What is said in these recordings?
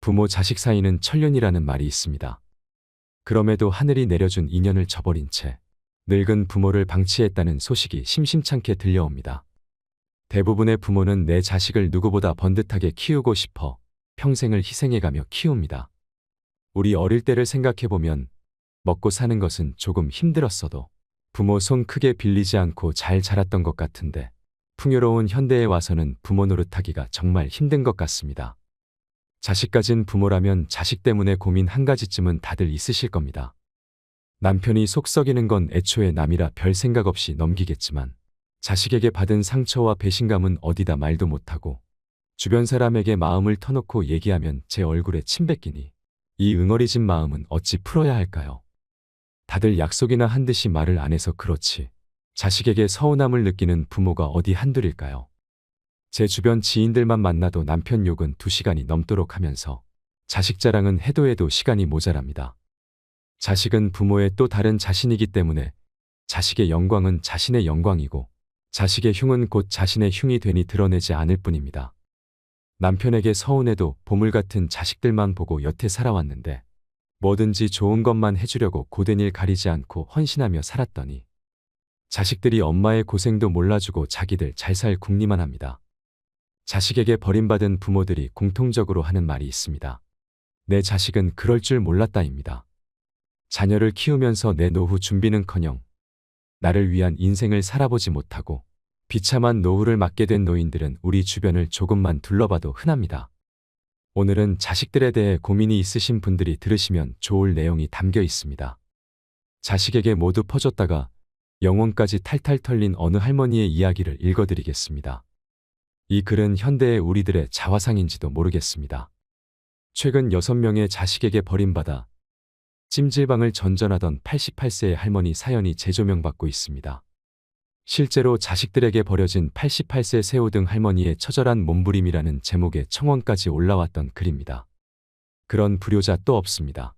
부모 자식 사이는 천륜이라는 말이 있습니다. 그럼에도 하늘이 내려준 인연을 저버린 채 늙은 부모를 방치했다는 소식이 심심찮게 들려옵니다. 대부분의 부모는 내 자식을 누구보다 번듯하게 키우고 싶어 평생을 희생해가며 키웁니다. 우리 어릴 때를 생각해보면 먹고 사는 것은 조금 힘들었어도 부모 손 크게 빌리지 않고 잘 자랐던 것 같은데 풍요로운 현대에 와서는 부모 노릇하기가 정말 힘든 것 같습니다. 자식 가진 부모라면 자식 때문에 고민 한 가지쯤은 다들 있으실 겁니다. 남편이 속 썩이는 건 애초에 남이라 별 생각 없이 넘기겠지만 자식에게 받은 상처와 배신감은 어디다 말도 못하고 주변 사람에게 마음을 터놓고 얘기하면 제 얼굴에 침 뱉기니 이 응어리진 마음은 어찌 풀어야 할까요? 다들 약속이나 한 듯이 말을 안 해서 그렇지 자식에게 서운함을 느끼는 부모가 어디 한둘일까요? 제 주변 지인들만 만나도 남편 욕은 2시간이 넘도록 하면서 자식 자랑은 해도 해도 시간이 모자랍니다. 자식은 부모의 또 다른 자신이기 때문에 자식의 영광은 자신의 영광이고 자식의 흉은 곧 자신의 흉이 되니 드러내지 않을 뿐입니다. 남편에게 서운해도 보물 같은 자식들만 보고 여태 살아왔는데 뭐든지 좋은 것만 해주려고 고된 일 가리지 않고 헌신하며 살았더니 자식들이 엄마의 고생도 몰라주고 자기들 잘 살 궁리만 합니다. 자식에게 버림받은 부모들이 공통적으로 하는 말이 있습니다. 내 자식은 그럴 줄 몰랐다입니다. 자녀를 키우면서 내 노후 준비는커녕 나를 위한 인생을 살아보지 못하고 비참한 노후를 맞게 된 노인들은 우리 주변을 조금만 둘러봐도 흔합니다. 오늘은 자식들에 대해 고민이 있으신 분들이 들으시면 좋을 내용이 담겨 있습니다. 자식에게 모두 퍼줬다가 영혼까지 탈탈 털린 어느 할머니의 이야기를 읽어드리겠습니다. 이 글은 현대의 우리들의 자화상인지도 모르겠습니다. 최근 6명의 자식에게 버림받아 찜질방을 전전하던 88세의 할머니 사연이 재조명받고 있습니다. 실제로 자식들에게 버려진 88세 새우등 할머니의 처절한 몸부림이라는 제목의 청원까지 올라왔던 글입니다. 그런 불효자 또 없습니다.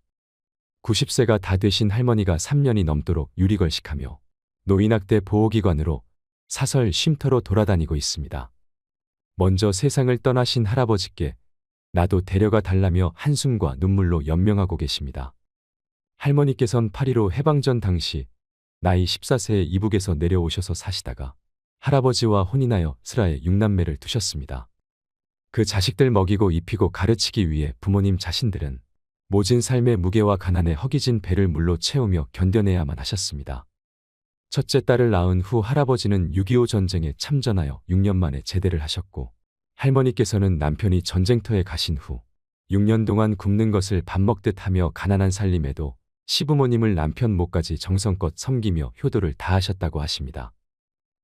90세가 다 되신 할머니가 3년이 넘도록 유리걸식하며 노인학대 보호기관으로 사설 쉼터로 돌아다니고 있습니다. 먼저 세상을 떠나신 할아버지께 나도 데려가 달라며 한숨과 눈물로 연명하고 계십니다. 할머니께선 8.15 해방전 당시 나이 14세에 이북에서 내려오셔서 사시다가 할아버지와 혼인하여 슬하에 6남매를 두셨습니다. 그 자식들 먹이고 입히고 가르치기 위해 부모님 자신들은 모진 삶의 무게와 가난에 허기진 배를 물로 채우며 견뎌내야만 하셨습니다. 첫째 딸을 낳은 후 할아버지는 6.25 전쟁에 참전하여 6년 만에 제대를 하셨고 할머니께서는 남편이 전쟁터에 가신 후 6년 동안 굶는 것을 밥 먹듯 하며 가난한 살림에도 시부모님을 남편 몫까지 정성껏 섬기며 효도를 다하셨다고 하십니다.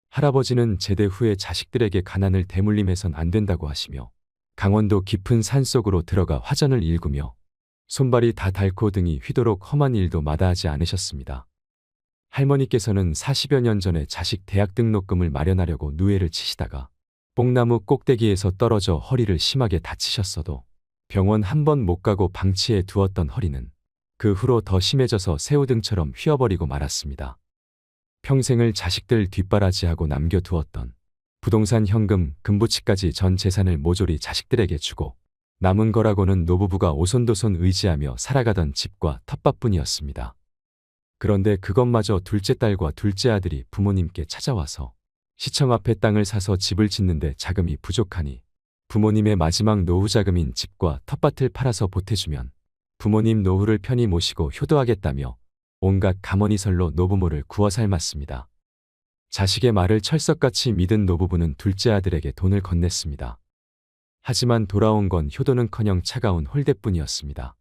할아버지는 제대 후에 자식들에게 가난을 대물림해선 안 된다고 하시며 강원도 깊은 산속으로 들어가 화전을 일구며 손발이 다 닳고 등이 휘도록 험한 일도 마다하지 않으셨습니다. 할머니께서는 40여 년 전에 자식 대학 등록금을 마련하려고 누에를 치시다가 뽕나무 꼭대기에서 떨어져 허리를 심하게 다치셨어도 병원 한 번 못 가고 방치해 두었던 허리는 그 후로 더 심해져서 새우등처럼 휘어버리고 말았습니다. 평생을 자식들 뒷바라지하고 남겨두었던 부동산 현금, 금부치까지 전 재산을 모조리 자식들에게 주고 남은 거라고는 노부부가 오손도손 의지하며 살아가던 집과 텃밭뿐이었습니다. 그런데 그것마저 둘째 딸과 둘째 아들이 부모님께 찾아와서 시청 앞에 땅을 사서 집을 짓는데 자금이 부족하니 부모님의 마지막 노후 자금인 집과 텃밭을 팔아서 보태주면 부모님 노후를 편히 모시고 효도하겠다며 온갖 가머니설로 노부모를 구워 삶았습니다. 자식의 말을 철석같이 믿은 노부부는 둘째 아들에게 돈을 건넸습니다. 하지만 돌아온 건 효도는커녕 차가운 홀대뿐이었습니다.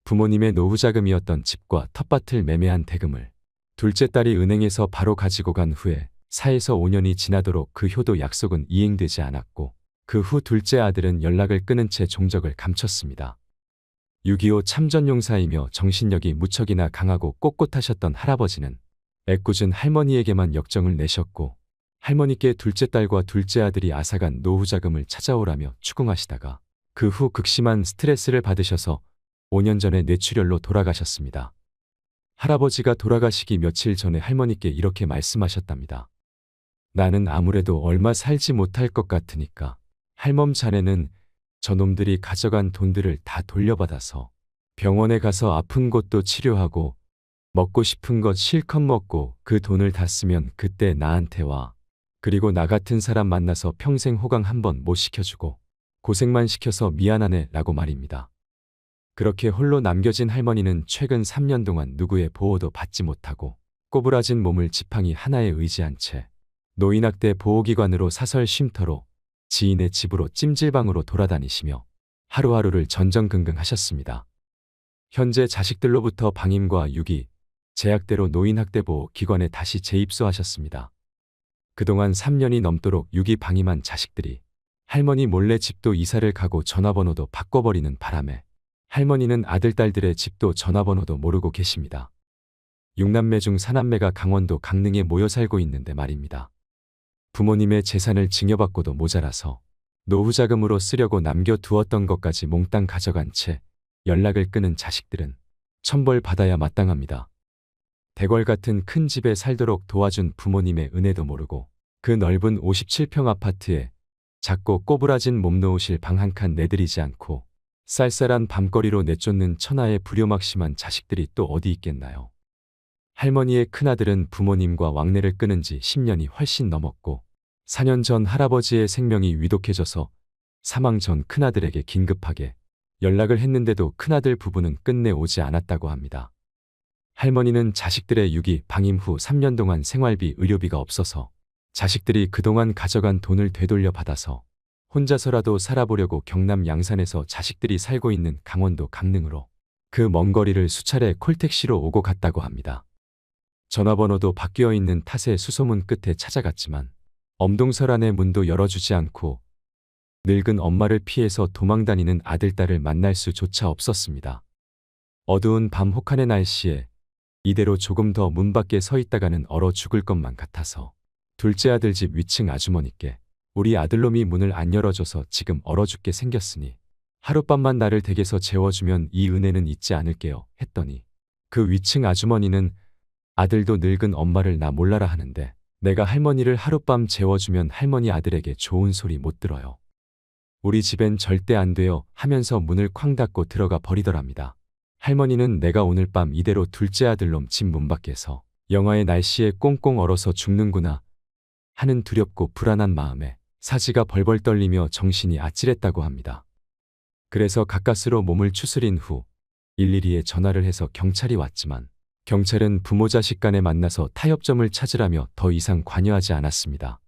부모님의 노후 자금이었던 집과 텃밭을 매매한 대금을 둘째 딸이 은행에서 바로 가지고 간 후에 4에서 5년이 지나도록 그 효도 약속은 이행되지 않았고 그 후 둘째 아들은 연락을 끊은 채 종적을 감췄습니다. 6.25 참전용사이며 정신력이 무척이나 강하고 꼿꼿하셨던 할아버지는 애꿎은 할머니에게만 역정을 내셨고 할머니께 둘째 딸과 둘째 아들이 앗아간 노후 자금을 찾아오라며 추궁하시다가 그 후 극심한 스트레스를 받으셔서 5년 전에 뇌출혈로 돌아가셨습니다. 할아버지가 돌아가시기 며칠 전에 할머니께 이렇게 말씀하셨답니다. 나는 아무래도 얼마 살지 못할 것 같으니까 할멈 자네는 저놈들이 가져간 돈들을 다 돌려받아서 병원에 가서 아픈 곳도 치료하고 먹고 싶은 것 실컷 먹고 그 돈을 다 쓰면 그때 나한테 와. 그리고 나 같은 사람 만나서 평생 호강 한 번 못 시켜주고 고생만 시켜서 미안하네 라고 말입니다. 그렇게 홀로 남겨진 할머니는 최근 3년 동안 누구의 보호도 받지 못하고 꼬부라진 몸을 지팡이 하나에 의지한 채 노인학대 보호기관으로 사설 쉼터로 지인의 집으로 찜질방으로 돌아다니시며 하루하루를 전전긍긍하셨습니다. 현재 자식들로부터 방임과 유기, 제약대로 노인학대보호기관에 다시 재입소하셨습니다. 그동안 3년이 넘도록 유기 방임한 자식들이 할머니 몰래 집도 이사를 가고 전화번호도 바꿔버리는 바람에 할머니는 아들, 딸들의 집도 전화번호도 모르고 계십니다. 6남매 중 4남매가 강원도 강릉에 모여 살고 있는데 말입니다. 부모님의 재산을 증여받고도 모자라서 노후자금으로 쓰려고 남겨두었던 것까지 몽땅 가져간 채 연락을 끊은 자식들은 천벌받아야 마땅합니다. 대궐 같은 큰 집에 살도록 도와준 부모님의 은혜도 모르고 그 넓은 57평 아파트에 작고 꼬부라진 몸 놓으실 방 한 칸 내드리지 않고 쌀쌀한 밤거리로 내쫓는 천하의 불효막심한 자식들이 또 어디 있겠나요? 할머니의 큰아들은 부모님과 왕래를 끊은 지 10년이 훨씬 넘었고 4년 전 할아버지의 생명이 위독해져서 사망 전 큰아들에게 긴급하게 연락을 했는데도 큰아들 부부는 끝내 오지 않았다고 합니다. 할머니는 자식들의 유기, 방임 후 3년 동안 생활비, 의료비가 없어서 자식들이 그동안 가져간 돈을 되돌려 받아서 혼자서라도 살아보려고 경남 양산에서 자식들이 살고 있는 강원도 강릉으로 그 먼 거리를 수차례 콜택시로 오고 갔다고 합니다. 전화번호도 바뀌어 있는 탓에 수소문 끝에 찾아갔지만 엄동설 안의 문도 열어주지 않고 늙은 엄마를 피해서 도망다니는 아들, 딸을 만날 수조차 없었습니다. 어두운 밤 혹한의 날씨에 이대로 조금 더 문 밖에 서 있다가는 얼어 죽을 것만 같아서 둘째 아들 집 위층 아주머니께 우리 아들놈이 문을 안 열어줘서 지금 얼어 죽게 생겼으니 하룻밤만 나를 댁에서 재워주면 이 은혜는 잊지 않을게요 했더니 그 위층 아주머니는 아들도 늙은 엄마를 나 몰라라 하는데 내가 할머니를 하룻밤 재워주면 할머니 아들에게 좋은 소리 못 들어요. 우리 집엔 절대 안 돼요 하면서 문을 쾅 닫고 들어가 버리더랍니다. 할머니는 내가 오늘 밤 이대로 둘째 아들놈 집 문 밖에서 영하의 날씨에 꽁꽁 얼어서 죽는구나 하는 두렵고 불안한 마음에 사지가 벌벌 떨리며 정신이 아찔했다고 합니다. 그래서 가까스로 몸을 추스린 후 112에 전화를 해서 경찰이 왔지만 경찰은 부모 자식 간에 만나서 타협점을 찾으라며 더 이상 관여하지 않았습니다.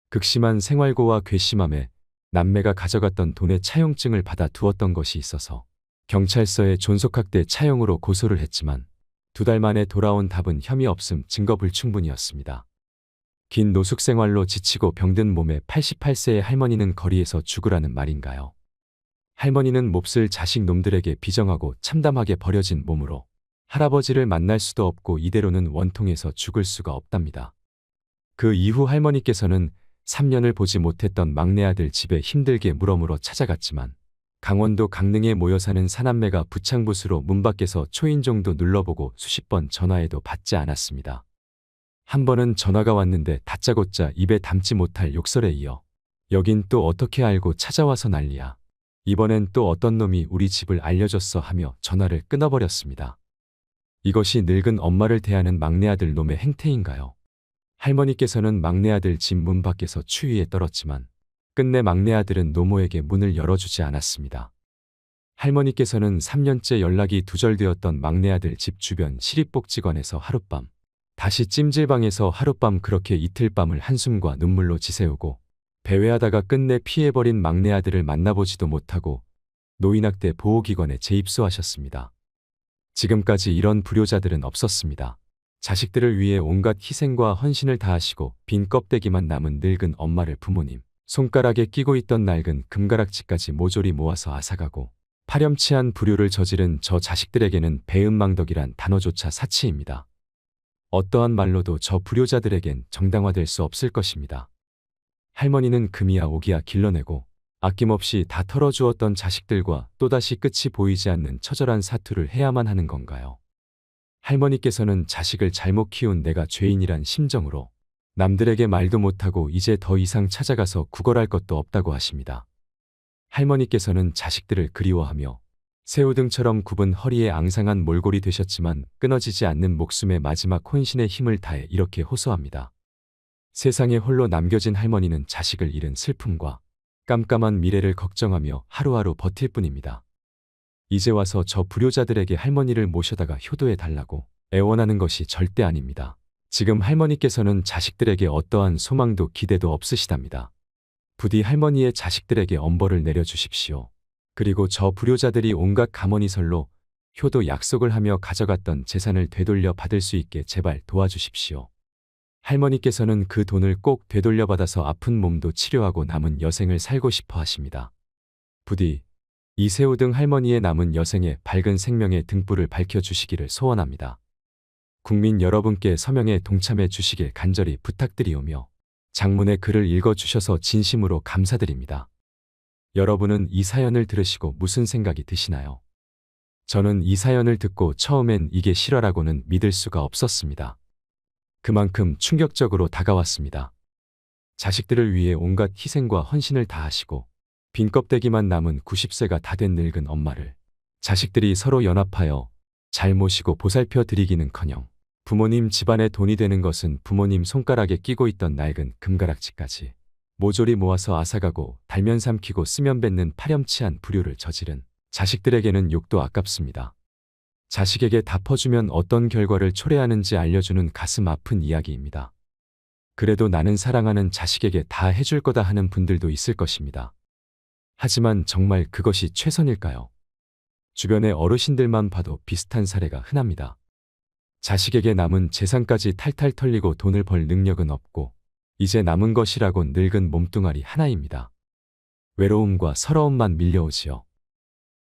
극심한 생활고와 괘씸함에 남매가 가져갔던 돈의 차용증을 받아 두었던 것이 있어서 경찰서에 존속학대 차용으로 고소를 했지만 2달 만에 돌아온 답은 혐의 없음 증거 불충분이었습니다. 긴 노숙 생활로 지치고 병든 몸에 88세의 할머니는 거리에서 죽으라는 말인가요? 할머니는 몹쓸 자식 놈들에게 비정하고 참담하게 버려진 몸으로 할아버지를 만날 수도 없고 이대로는 원통해서 죽을 수가 없답니다. 그 이후 할머니께서는 3년을 보지 못했던 막내 아들 집에 힘들게 물어물어 찾아갔지만 강원도 강릉에 모여 사는 사남매가 부창부수로 문 밖에서 초인종도 눌러보고 수십 번 전화해도 받지 않았습니다. 한 번은 전화가 왔는데 다짜고짜 입에 담지 못할 욕설에 이어 여긴 또 어떻게 알고 찾아와서 난리야. 이번엔 또 어떤 놈이 우리 집을 알려줬어 하며 전화를 끊어버렸습니다. 이것이 늙은 엄마를 대하는 막내 아들 놈의 행태인가요? 할머니께서는 막내 아들 집 문 밖에서 추위에 떨었지만 끝내 막내 아들은 노모에게 문을 열어주지 않았습니다. 할머니께서는 3년째 연락이 두절되었던 막내 아들 집 주변 시립복지관에서 하룻밤, 다시 찜질방에서 하룻밤 그렇게 이틀 밤을 한숨과 눈물로 지새우고 배회하다가 끝내 피해버린 막내 아들을 만나보지도 못하고 노인학대 보호기관에 재입소하셨습니다. 지금까지 이런 불효자들은 없었습니다. 자식들을 위해 온갖 희생과 헌신을 다하시고 빈 껍데기만 남은 늙은 엄마를 부모님 손가락에 끼고 있던 낡은 금가락지까지 모조리 모아서 앗아가고 파렴치한 불효를 저지른 저 자식들에게는 배은망덕이란 단어조차 사치입니다. 어떠한 말로도 저 불효자들에겐 정당화될 수 없을 것입니다. 할머니는 금이야 오기야 길러내고 아낌없이 다 털어주었던 자식들과 또다시 끝이 보이지 않는 처절한 사투를 해야만 하는 건가요? 할머니께서는 자식을 잘못 키운 내가 죄인이란 심정으로 남들에게 말도 못하고 이제 더 이상 찾아가서 구걸할 것도 없다고 하십니다. 할머니께서는 자식들을 그리워하며 새우등처럼 굽은 허리에 앙상한 몰골이 되셨지만 끊어지지 않는 목숨의 마지막 혼신의 힘을 다해 이렇게 호소합니다. 세상에 홀로 남겨진 할머니는 자식을 잃은 슬픔과 깜깜한 미래를 걱정하며 하루하루 버틸 뿐입니다. 이제 와서 저 불효자들에게 할머니를 모셔다가 효도해 달라고 애원하는 것이 절대 아닙니다. 지금 할머니께서는 자식들에게 어떠한 소망도 기대도 없으시답니다. 부디 할머니의 자식들에게 엄벌을 내려주십시오. 그리고 저 불효자들이 온갖 가머니설로 효도 약속을 하며 가져갔던 재산을 되돌려 받을 수 있게 제발 도와주십시오. 할머니께서는 그 돈을 꼭 되돌려받아서 아픈 몸도 치료하고 남은 여생을 살고 싶어 하십니다. 부디 이세우등 할머니의 남은 여생에 밝은 생명의 등불을 밝혀주시기를 소원합니다. 국민 여러분께 서명에 동참해 주시길 간절히 부탁드리오며 장문의 글을 읽어주셔서 진심으로 감사드립니다. 여러분은 이 사연을 들으시고 무슨 생각이 드시나요? 저는 이 사연을 듣고 처음엔 이게 실화라고는 믿을 수가 없었습니다. 그만큼 충격적으로 다가왔습니다. 자식들을 위해 온갖 희생과 헌신을 다하시고 빈 껍데기만 남은 90세가 다 된 늙은 엄마를 자식들이 서로 연합하여 잘 모시고 보살펴 드리기는커녕 부모님 집안에 돈이 되는 것은 부모님 손가락에 끼고 있던 낡은 금가락지까지 모조리 모아서 앗아가고 달면 삼키고 쓰면 뱉는 파렴치한 불효를 저지른 자식들에게는 욕도 아깝습니다. 자식에게 다 퍼주면 어떤 결과를 초래하는지 알려주는 가슴 아픈 이야기입니다. 그래도 나는 사랑하는 자식에게 다 해줄 거다 하는 분들도 있을 것입니다. 하지만 정말 그것이 최선일까요? 주변의 어르신들만 봐도 비슷한 사례가 흔합니다. 자식에게 남은 재산까지 탈탈 털리고 돈을 벌 능력은 없고 이제 남은 것이라곤 늙은 몸뚱아리 하나입니다. 외로움과 서러움만 밀려오지요.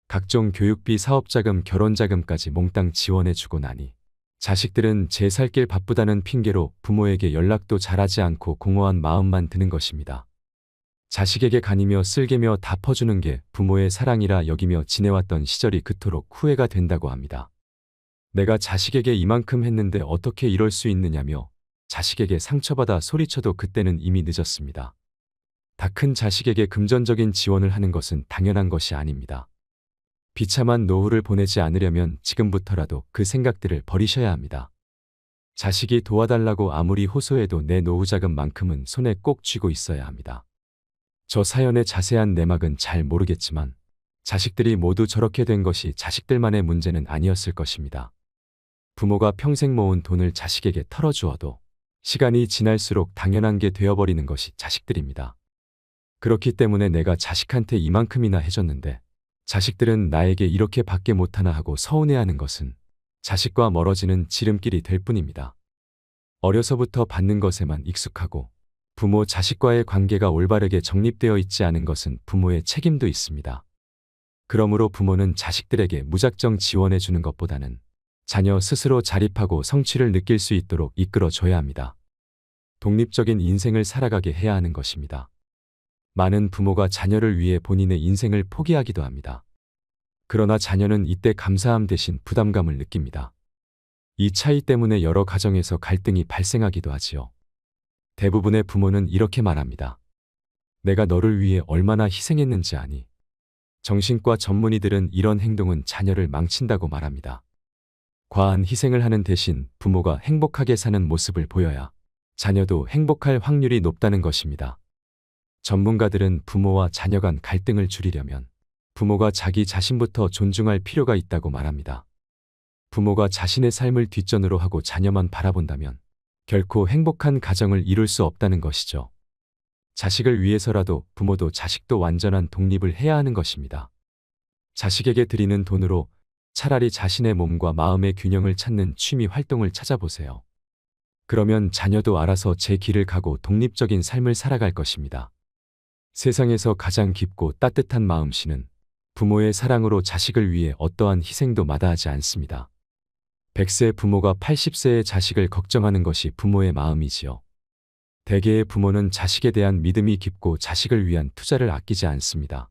각종 교육비, 사업자금, 결혼자금까지 몽땅 지원해주고 나니 자식들은 제 살 길 바쁘다는 핑계로 부모에게 연락도 잘하지 않고 공허한 마음만 드는 것입니다. 자식에게 간이며 쓸개며 다 퍼주는 게 부모의 사랑이라 여기며 지내왔던 시절이 그토록 후회가 된다고 합니다. 내가 자식에게 이만큼 했는데 어떻게 이럴 수 있느냐며 자식에게 상처받아 소리쳐도 그때는 이미 늦었습니다. 다 큰 자식에게 금전적인 지원을 하는 것은 당연한 것이 아닙니다. 비참한 노후를 보내지 않으려면 지금부터라도 그 생각들을 버리셔야 합니다. 자식이 도와달라고 아무리 호소해도 내 노후자금만큼은 손에 꼭 쥐고 있어야 합니다. 저 사연의 자세한 내막은 잘 모르겠지만 자식들이 모두 저렇게 된 것이 자식들만의 문제는 아니었을 것입니다. 부모가 평생 모은 돈을 자식에게 털어주어도 시간이 지날수록 당연한 게 되어버리는 것이 자식들입니다. 그렇기 때문에 내가 자식한테 이만큼이나 해줬는데 자식들은 나에게 이렇게 밖에 못하나 하고 서운해하는 것은 자식과 멀어지는 지름길이 될 뿐입니다. 어려서부터 받는 것에만 익숙하고 부모 자식과의 관계가 올바르게 정립되어 있지 않은 것은 부모의 책임도 있습니다. 그러므로 부모는 자식들에게 무작정 지원해 주는 것보다는 자녀 스스로 자립하고 성취를 느낄 수 있도록 이끌어줘야 합니다. 독립적인 인생을 살아가게 해야 하는 것입니다. 많은 부모가 자녀를 위해 본인의 인생을 포기하기도 합니다. 그러나 자녀는 이때 감사함 대신 부담감을 느낍니다. 이 차이 때문에 여러 가정에서 갈등이 발생하기도 하지요. 대부분의 부모는 이렇게 말합니다. 내가 너를 위해 얼마나 희생했는지 아니? 정신과 전문의들은 이런 행동은 자녀를 망친다고 말합니다. 과한 희생을 하는 대신 부모가 행복하게 사는 모습을 보여야 자녀도 행복할 확률이 높다는 것입니다. 전문가들은 부모와 자녀 간 갈등을 줄이려면 부모가 자기 자신부터 존중할 필요가 있다고 말합니다. 부모가 자신의 삶을 뒷전으로 하고 자녀만 바라본다면 결코 행복한 가정을 이룰 수 없다는 것이죠. 자식을 위해서라도 부모도 자식도 완전한 독립을 해야 하는 것입니다. 자식에게 드리는 돈으로 차라리 자신의 몸과 마음의 균형을 찾는 취미 활동을 찾아보세요. 그러면 자녀도 알아서 제 길을 가고 독립적인 삶을 살아갈 것입니다. 세상에서 가장 깊고 따뜻한 마음씨는 부모의 사랑으로 자식을 위해 어떠한 희생도 마다하지 않습니다. 100세 부모가 80세의 자식을 걱정하는 것이 부모의 마음이지요. 대개의 부모는 자식에 대한 믿음이 깊고 자식을 위한 투자를 아끼지 않습니다.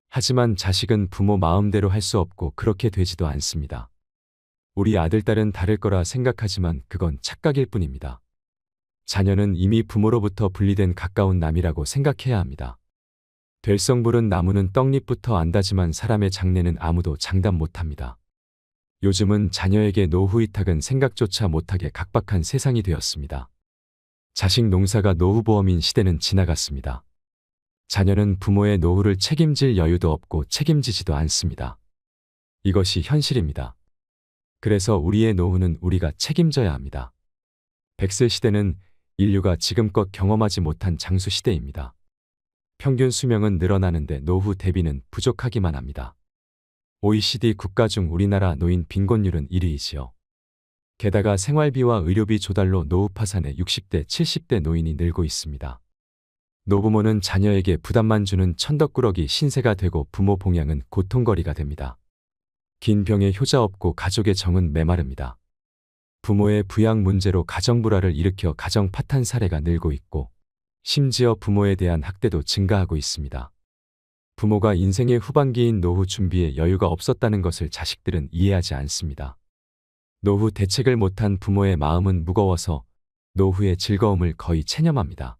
하지만 자식은 부모 마음대로 할 수 없고 그렇게 되지도 않습니다. 우리 아들, 딸은 다를 거라 생각하지만 그건 착각일 뿐입니다. 자녀는 이미 부모로부터 분리된 가까운 남이라고 생각해야 합니다. 될성부른 나무는 떡잎부터 안다지만 사람의 장래는 아무도 장담 못합니다. 요즘은 자녀에게 노후 위탁은 생각조차 못하게 각박한 세상이 되었습니다. 자식 농사가 노후보험인 시대는 지나갔습니다. 자녀는 부모의 노후를 책임질 여유도 없고 책임지지도 않습니다. 이것이 현실입니다. 그래서 우리의 노후는 우리가 책임져야 합니다. 100세 시대는 인류가 지금껏 경험하지 못한 장수 시대입니다. 평균 수명은 늘어나는데 노후 대비는 부족하기만 합니다. OECD 국가 중 우리나라 노인 빈곤율은 1위이지요. 게다가 생활비와 의료비 조달로 노후 파산에 60대, 70대 노인이 늘고 있습니다. 노부모는 자녀에게 부담만 주는 천덕꾸러기 신세가 되고 부모 봉양은 고통거리가 됩니다. 긴 병에 효자 없고 가족의 정은 메마릅니다. 부모의 부양 문제로 가정 불화를 일으켜 가정 파탄 사례가 늘고 있고 심지어 부모에 대한 학대도 증가하고 있습니다. 부모가 인생의 후반기인 노후 준비에 여유가 없었다는 것을 자식들은 이해하지 않습니다. 노후 대책을 못한 부모의 마음은 무거워서 노후의 즐거움을 거의 체념합니다.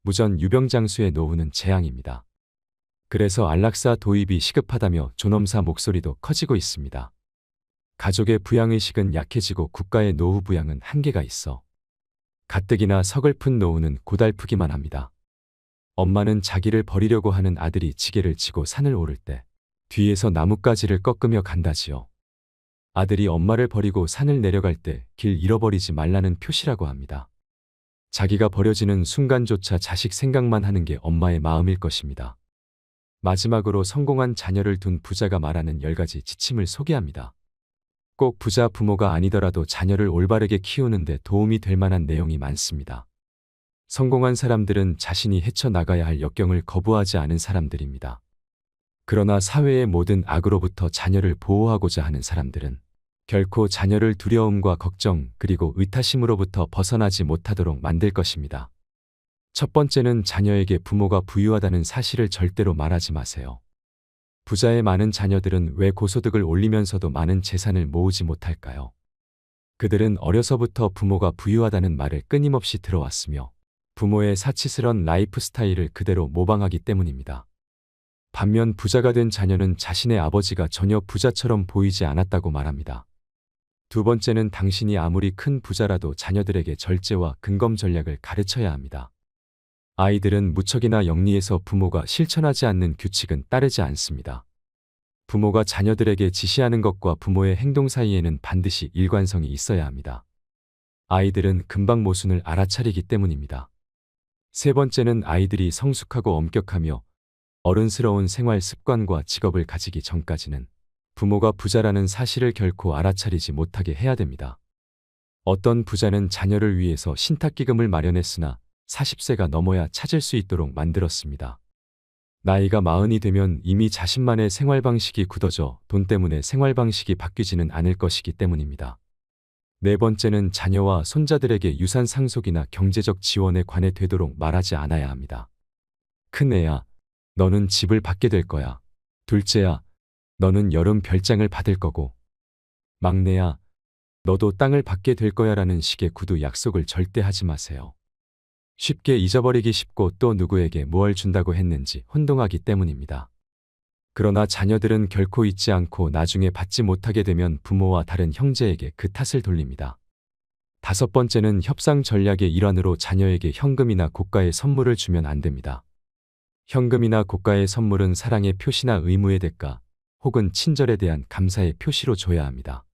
무전 유병장수의 노후는 재앙입니다. 그래서 안락사 도입이 시급하다며 존엄사 목소리도 커지고 있습니다. 가족의 부양의식은 약해지고 국가의 노후 부양은 한계가 있어 가뜩이나 서글픈 노후는 고달프기만 합니다. 엄마는 자기를 버리려고 하는 아들이 지게를 지고 산을 오를 때 뒤에서 나뭇가지를 꺾으며 간다지요. 아들이 엄마를 버리고 산을 내려갈 때 길 잃어버리지 말라는 표시라고 합니다. 자기가 버려지는 순간조차 자식 생각만 하는 게 엄마의 마음일 것입니다. 마지막으로 성공한 자녀를 둔 부자가 말하는 10가지 지침을 소개합니다. 꼭 부자 부모가 아니더라도 자녀를 올바르게 키우는데 도움이 될 만한 내용이 많습니다. 성공한 사람들은 자신이 헤쳐나가야 할 역경을 거부하지 않은 사람들입니다. 그러나 사회의 모든 악으로부터 자녀를 보호하고자 하는 사람들은 결코 자녀를 두려움과 걱정 그리고 의타심으로부터 벗어나지 못하도록 만들 것입니다. 첫 번째는 자녀에게 부모가 부유하다는 사실을 절대로 말하지 마세요. 부자의 많은 자녀들은 왜 고소득을 올리면서도 많은 재산을 모으지 못할까요? 그들은 어려서부터 부모가 부유하다는 말을 끊임없이 들어왔으며 부모의 사치스런 라이프 스타일을 그대로 모방하기 때문입니다. 반면 부자가 된 자녀는 자신의 아버지가 전혀 부자처럼 보이지 않았다고 말합니다. 두 번째는 당신이 아무리 큰 부자라도 자녀들에게 절제와 근검 전략을 가르쳐야 합니다. 아이들은 무척이나 영리해서 부모가 실천하지 않는 규칙은 따르지 않습니다. 부모가 자녀들에게 지시하는 것과 부모의 행동 사이에는 반드시 일관성이 있어야 합니다. 아이들은 금방 모순을 알아차리기 때문입니다. 세 번째는 아이들이 성숙하고 엄격하며 어른스러운 생활 습관과 직업을 가지기 전까지는 부모가 부자라는 사실을 결코 알아차리지 못하게 해야 됩니다. 어떤 부자는 자녀를 위해서 신탁기금을 마련했으나 40세가 넘어야 찾을 수 있도록 만들었습니다. 나이가 40이 되면 이미 자신만의 생활 방식이 굳어져 돈 때문에 생활 방식이 바뀌지는 않을 것이기 때문입니다. 네 번째는 자녀와 손자들에게 유산 상속이나 경제적 지원에 관해 되도록 말하지 않아야 합니다. 큰애야, 너는 집을 받게 될 거야. 둘째야, 너는 여름 별장을 받을 거고. 막내야, 너도 땅을 받게 될 거야 라는 식의 구두 약속을 절대 하지 마세요. 쉽게 잊어버리기 쉽고 또 누구에게 뭘 준다고 했는지 혼동하기 때문입니다. 그러나 자녀들은 결코 잊지 않고 나중에 받지 못하게 되면 부모와 다른 형제에게 그 탓을 돌립니다. 다섯 번째는 협상 전략의 일환으로 자녀에게 현금이나 고가의 선물을 주면 안 됩니다. 현금이나 고가의 선물은 사랑의 표시나 의무의 대가 혹은 친절에 대한 감사의 표시로 줘야 합니다.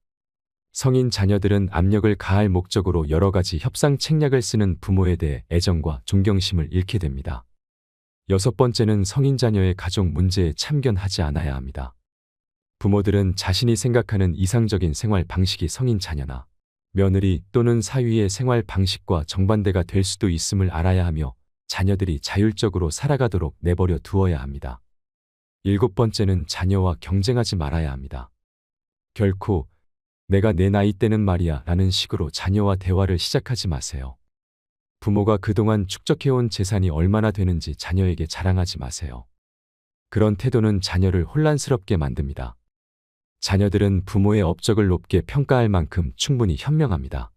성인 자녀들은 압력을 가할 목적으로 여러 가지 협상 책략을 쓰는 부모에 대해 애정과 존경심을 잃게 됩니다. 여섯 번째는 성인 자녀의 가족 문제에 참견하지 않아야 합니다. 부모들은 자신이 생각하는 이상적인 생활 방식이 성인 자녀나 며느리 또는 사위의 생활 방식과 정반대가 될 수도 있음을 알아야 하며 자녀들이 자율적으로 살아가도록 내버려 두어야 합니다. 일곱 번째는 자녀와 경쟁하지 말아야 합니다. 결코 내가 내 나이 때는 말이야 라는 식으로 자녀와 대화를 시작하지 마세요. 부모가 그동안 축적해온 재산이 얼마나 되는지 자녀에게 자랑하지 마세요. 그런 태도는 자녀를 혼란스럽게 만듭니다. 자녀들은 부모의 업적을 높게 평가할 만큼 충분히 현명합니다.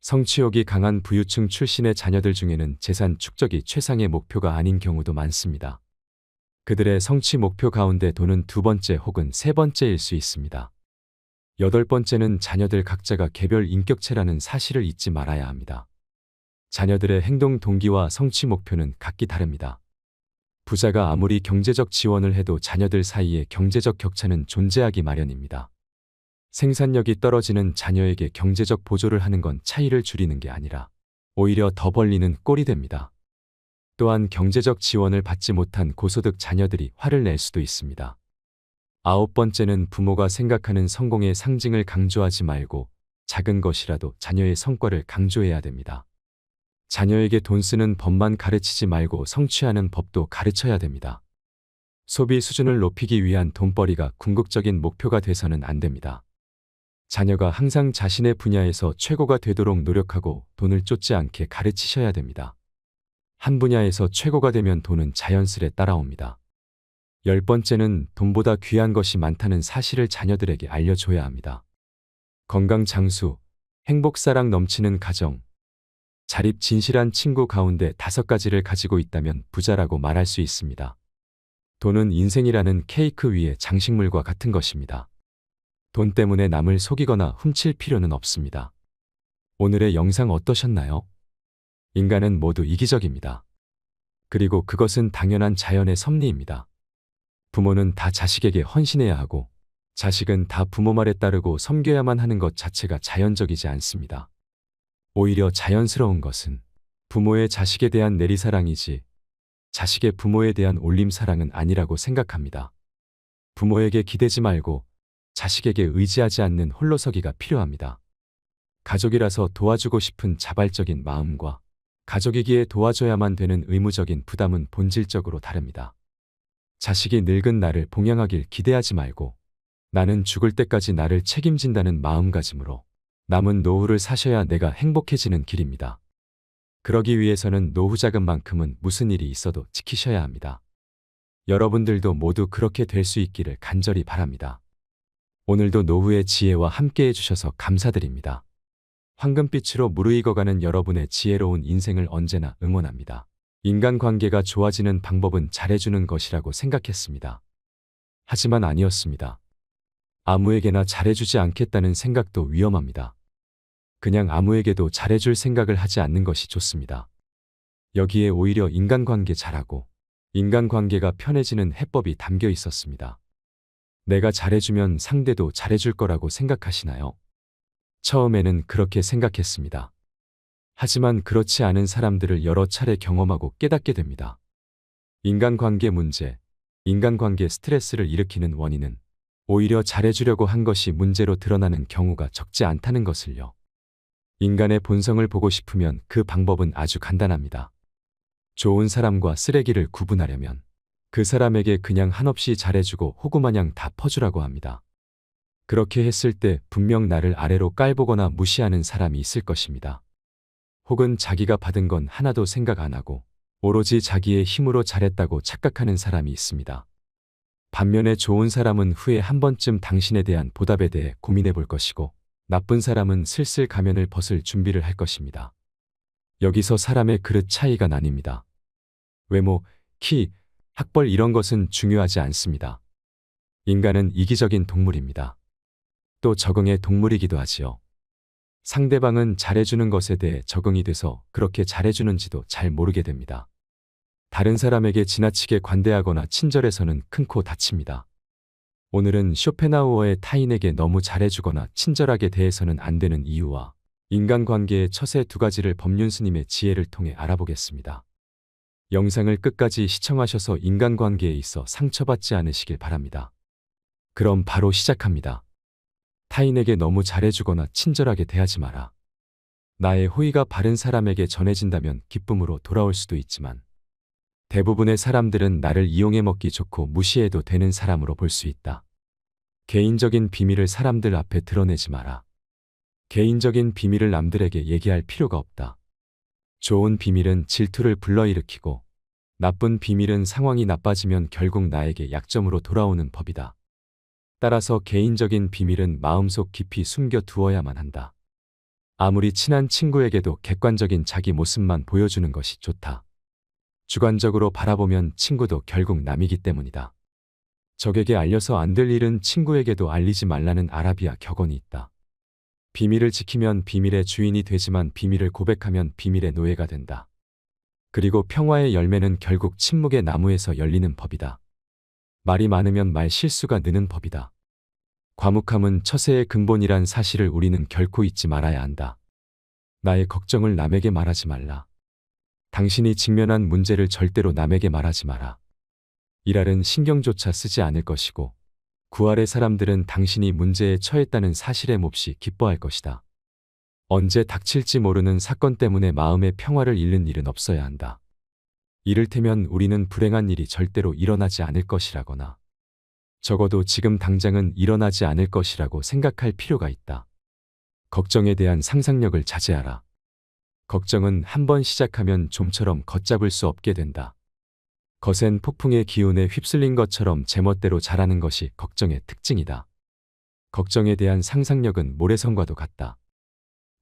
성취욕이 강한 부유층 출신의 자녀들 중에는 재산 축적이 최상의 목표가 아닌 경우도 많습니다. 그들의 성취 목표 가운데 돈은 두 번째 혹은 세 번째일 수 있습니다. 여덟 번째는 자녀들 각자가 개별 인격체라는 사실을 잊지 말아야 합니다. 자녀들의 행동 동기와 성취 목표는 각기 다릅니다. 부자가 아무리 경제적 지원을 해도 자녀들 사이에 경제적 격차는 존재하기 마련입니다. 생산력이 떨어지는 자녀에게 경제적 보조를 하는 건 차이를 줄이는 게 아니라 오히려 더 벌리는 꼴이 됩니다. 또한 경제적 지원을 받지 못한 고소득 자녀들이 화를 낼 수도 있습니다. 아홉 번째는 부모가 생각하는 성공의 상징을 강조하지 말고 작은 것이라도 자녀의 성과를 강조해야 됩니다. 자녀에게 돈 쓰는 법만 가르치지 말고 성취하는 법도 가르쳐야 됩니다. 소비 수준을 높이기 위한 돈벌이가 궁극적인 목표가 돼서는 안 됩니다. 자녀가 항상 자신의 분야에서 최고가 되도록 노력하고 돈을 쫓지 않게 가르치셔야 됩니다. 한 분야에서 최고가 되면 돈은 자연스레 따라옵니다. 열 번째는 돈보다 귀한 것이 많다는 사실을 자녀들에게 알려줘야 합니다. 건강 장수, 행복 사랑 넘치는 가정, 자립 진실한 친구 가운데 다섯 가지를 가지고 있다면 부자라고 말할 수 있습니다. 돈은 인생이라는 케이크 위에 장식물과 같은 것입니다. 돈 때문에 남을 속이거나 훔칠 필요는 없습니다. 오늘의 영상 어떠셨나요? 인간은 모두 이기적입니다. 그리고 그것은 당연한 자연의 섭리입니다. 부모는 다 자식에게 헌신해야 하고 자식은 다 부모 말에 따르고 섬겨야만 하는 것 자체가 자연적이지 않습니다. 오히려 자연스러운 것은 부모의 자식에 대한 내리사랑이지 자식의 부모에 대한 올림사랑은 아니라고 생각합니다. 부모에게 기대지 말고 자식에게 의지하지 않는 홀로서기가 필요합니다. 가족이라서 도와주고 싶은 자발적인 마음과 가족이기에 도와줘야만 되는 의무적인 부담은 본질적으로 다릅니다. 자식이 늙은 나를 봉양하길 기대하지 말고 나는 죽을 때까지 나를 책임진다는 마음가짐으로 남은 노후를 사셔야 내가 행복해지는 길입니다. 그러기 위해서는 노후 자금만큼은 무슨 일이 있어도 지키셔야 합니다. 여러분들도 모두 그렇게 될 수 있기를 간절히 바랍니다. 오늘도 노후의 지혜와 함께 해주셔서 감사드립니다. 황금빛으로 무르익어가는 여러분의 지혜로운 인생을 언제나 응원합니다. 인간관계가 좋아지는 방법은 잘해주는 것이라고 생각했습니다. 하지만 아니었습니다. 아무에게나 잘해주지 않겠다는 생각도 위험합니다. 그냥 아무에게도 잘해줄 생각을 하지 않는 것이 좋습니다. 여기에 오히려 인간관계 잘하고 인간관계가 편해지는 해법이 담겨 있었습니다. 내가 잘해주면 상대도 잘해줄 거라고 생각하시나요? 처음에는 그렇게 생각했습니다. 하지만 그렇지 않은 사람들을 여러 차례 경험하고 깨닫게 됩니다. 인간관계 문제, 인간관계 스트레스를 일으키는 원인은 오히려 잘해주려고 한 것이 문제로 드러나는 경우가 적지 않다는 것을요. 인간의 본성을 보고 싶으면 그 방법은 아주 간단합니다. 좋은 사람과 쓰레기를 구분하려면 그 사람에게 그냥 한없이 잘해주고 호구마냥 다 퍼주라고 합니다. 그렇게 했을 때 분명 나를 아래로 깔보거나 무시하는 사람이 있을 것입니다. 혹은 자기가 받은 건 하나도 생각 안 하고 오로지 자기의 힘으로 잘했다고 착각하는 사람이 있습니다. 반면에 좋은 사람은 후에 한 번쯤 당신에 대한 보답에 대해 고민해 볼 것이고 나쁜 사람은 슬슬 가면을 벗을 준비를 할 것입니다. 여기서 사람의 그릇 차이가 나뉩니다. 외모, 키, 학벌 이런 것은 중요하지 않습니다. 인간은 이기적인 동물입니다. 또 적응의 동물이기도 하지요. 상대방은 잘해주는 것에 대해 적응이 돼서 그렇게 잘해주는지도 잘 모르게 됩니다. 다른 사람에게 지나치게 관대하거나 친절해서는 큰 코 다칩니다. 오늘은 쇼펜하우어의 타인에게 너무 잘해주거나 친절하게 대해서는 안 되는 이유와 인간관계의 처세 두 가지를 법륜스님의 지혜를 통해 알아보겠습니다. 영상을 끝까지 시청하셔서 인간관계에 있어 상처받지 않으시길 바랍니다. 그럼 바로 시작합니다. 타인에게 너무 잘해주거나 친절하게 대하지 마라. 나의 호의가 바른 사람에게 전해진다면 기쁨으로 돌아올 수도 있지만 대부분의 사람들은 나를 이용해 먹기 좋고 무시해도 되는 사람으로 볼 수 있다. 개인적인 비밀을 사람들 앞에 드러내지 마라. 개인적인 비밀을 남들에게 얘기할 필요가 없다. 좋은 비밀은 질투를 불러일으키고 나쁜 비밀은 상황이 나빠지면 결국 나에게 약점으로 돌아오는 법이다. 따라서 개인적인 비밀은 마음속 깊이 숨겨 두어야만 한다. 아무리 친한 친구에게도 객관적인 자기 모습만 보여주는 것이 좋다. 주관적으로 바라보면 친구도 결국 남이기 때문이다. 적에게 알려서 안 될 일은 친구에게도 알리지 말라는 아라비아 격언이 있다. 비밀을 지키면 비밀의 주인이 되지만 비밀을 고백하면 비밀의 노예가 된다. 그리고 평화의 열매는 결국 침묵의 나무에서 열리는 법이다. 말이 많으면 말 실수가 느는 법이다. 과묵함은 처세의 근본이란 사실을 우리는 결코 잊지 말아야 한다. 나의 걱정을 남에게 말하지 말라. 당신이 직면한 문제를 절대로 남에게 말하지 마라. 이랄은 신경조차 쓰지 않을 것이고 구할의 사람들은 당신이 문제에 처했다는 사실에 몹시 기뻐할 것이다. 언제 닥칠지 모르는 사건 때문에 마음의 평화를 잃는 일은 없어야 한다. 이를테면 우리는 불행한 일이 절대로 일어나지 않을 것이라거나 적어도 지금 당장은 일어나지 않을 것이라고 생각할 필요가 있다. 걱정에 대한 상상력을 자제하라. 걱정은 한번 시작하면 좀처럼 걷잡을 수 없게 된다. 거센 폭풍의 기운에 휩쓸린 것처럼 제멋대로 자라는 것이 걱정의 특징이다. 걱정에 대한 상상력은 모래성과도 같다.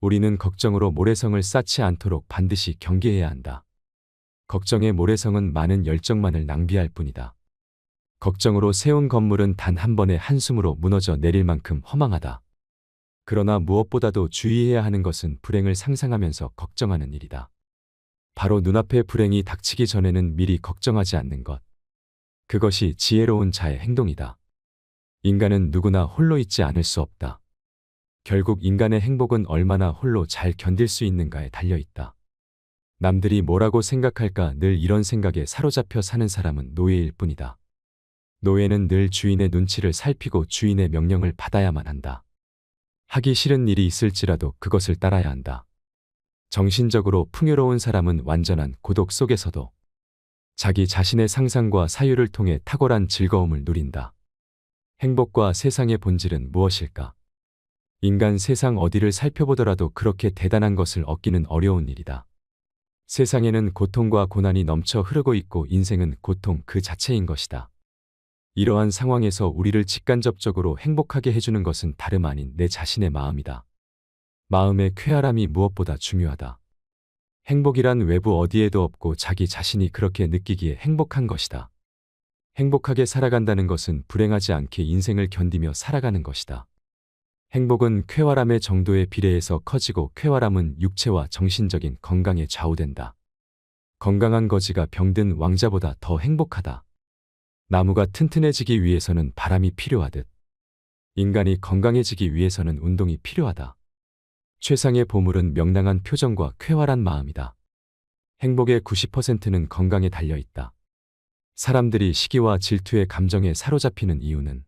우리는 걱정으로 모래성을 쌓지 않도록 반드시 경계해야 한다. 걱정의 모래성은 많은 열정만을 낭비할 뿐이다. 걱정으로 세운 건물은 단 한 번의 한숨으로 무너져 내릴 만큼 허망하다. 그러나 무엇보다도 주의해야 하는 것은 불행을 상상하면서 걱정하는 일이다. 바로 눈앞에 불행이 닥치기 전에는 미리 걱정하지 않는 것. 그것이 지혜로운 자의 행동이다. 인간은 누구나 홀로 있지 않을 수 없다. 결국 인간의 행복은 얼마나 홀로 잘 견딜 수 있는가에 달려있다. 남들이 뭐라고 생각할까 늘 이런 생각에 사로잡혀 사는 사람은 노예일 뿐이다. 노예는 늘 주인의 눈치를 살피고 주인의 명령을 받아야만 한다. 하기 싫은 일이 있을지라도 그것을 따라야 한다. 정신적으로 풍요로운 사람은 완전한 고독 속에서도 자기 자신의 상상과 사유를 통해 탁월한 즐거움을 누린다. 행복과 세상의 본질은 무엇일까? 인간 세상 어디를 살펴보더라도 그렇게 대단한 것을 얻기는 어려운 일이다. 세상에는 고통과 고난이 넘쳐 흐르고 있고 인생은 고통 그 자체인 것이다. 이러한 상황에서 우리를 직간접적으로 행복하게 해주는 것은 다름 아닌 내 자신의 마음이다. 마음의 쾌활함이 무엇보다 중요하다. 행복이란 외부 어디에도 없고 자기 자신이 그렇게 느끼기에 행복한 것이다. 행복하게 살아간다는 것은 불행하지 않게 인생을 견디며 살아가는 것이다. 행복은 쾌활함의 정도에 비례해서 커지고 쾌활함은 육체와 정신적인 건강에 좌우된다. 건강한 거지가 병든 왕자보다 더 행복하다. 나무가 튼튼해지기 위해서는 바람이 필요하듯 인간이 건강해지기 위해서는 운동이 필요하다. 최상의 보물은 명랑한 표정과 쾌활한 마음이다. 행복의 90%는 건강에 달려있다. 사람들이 시기와 질투의 감정에 사로잡히는 이유는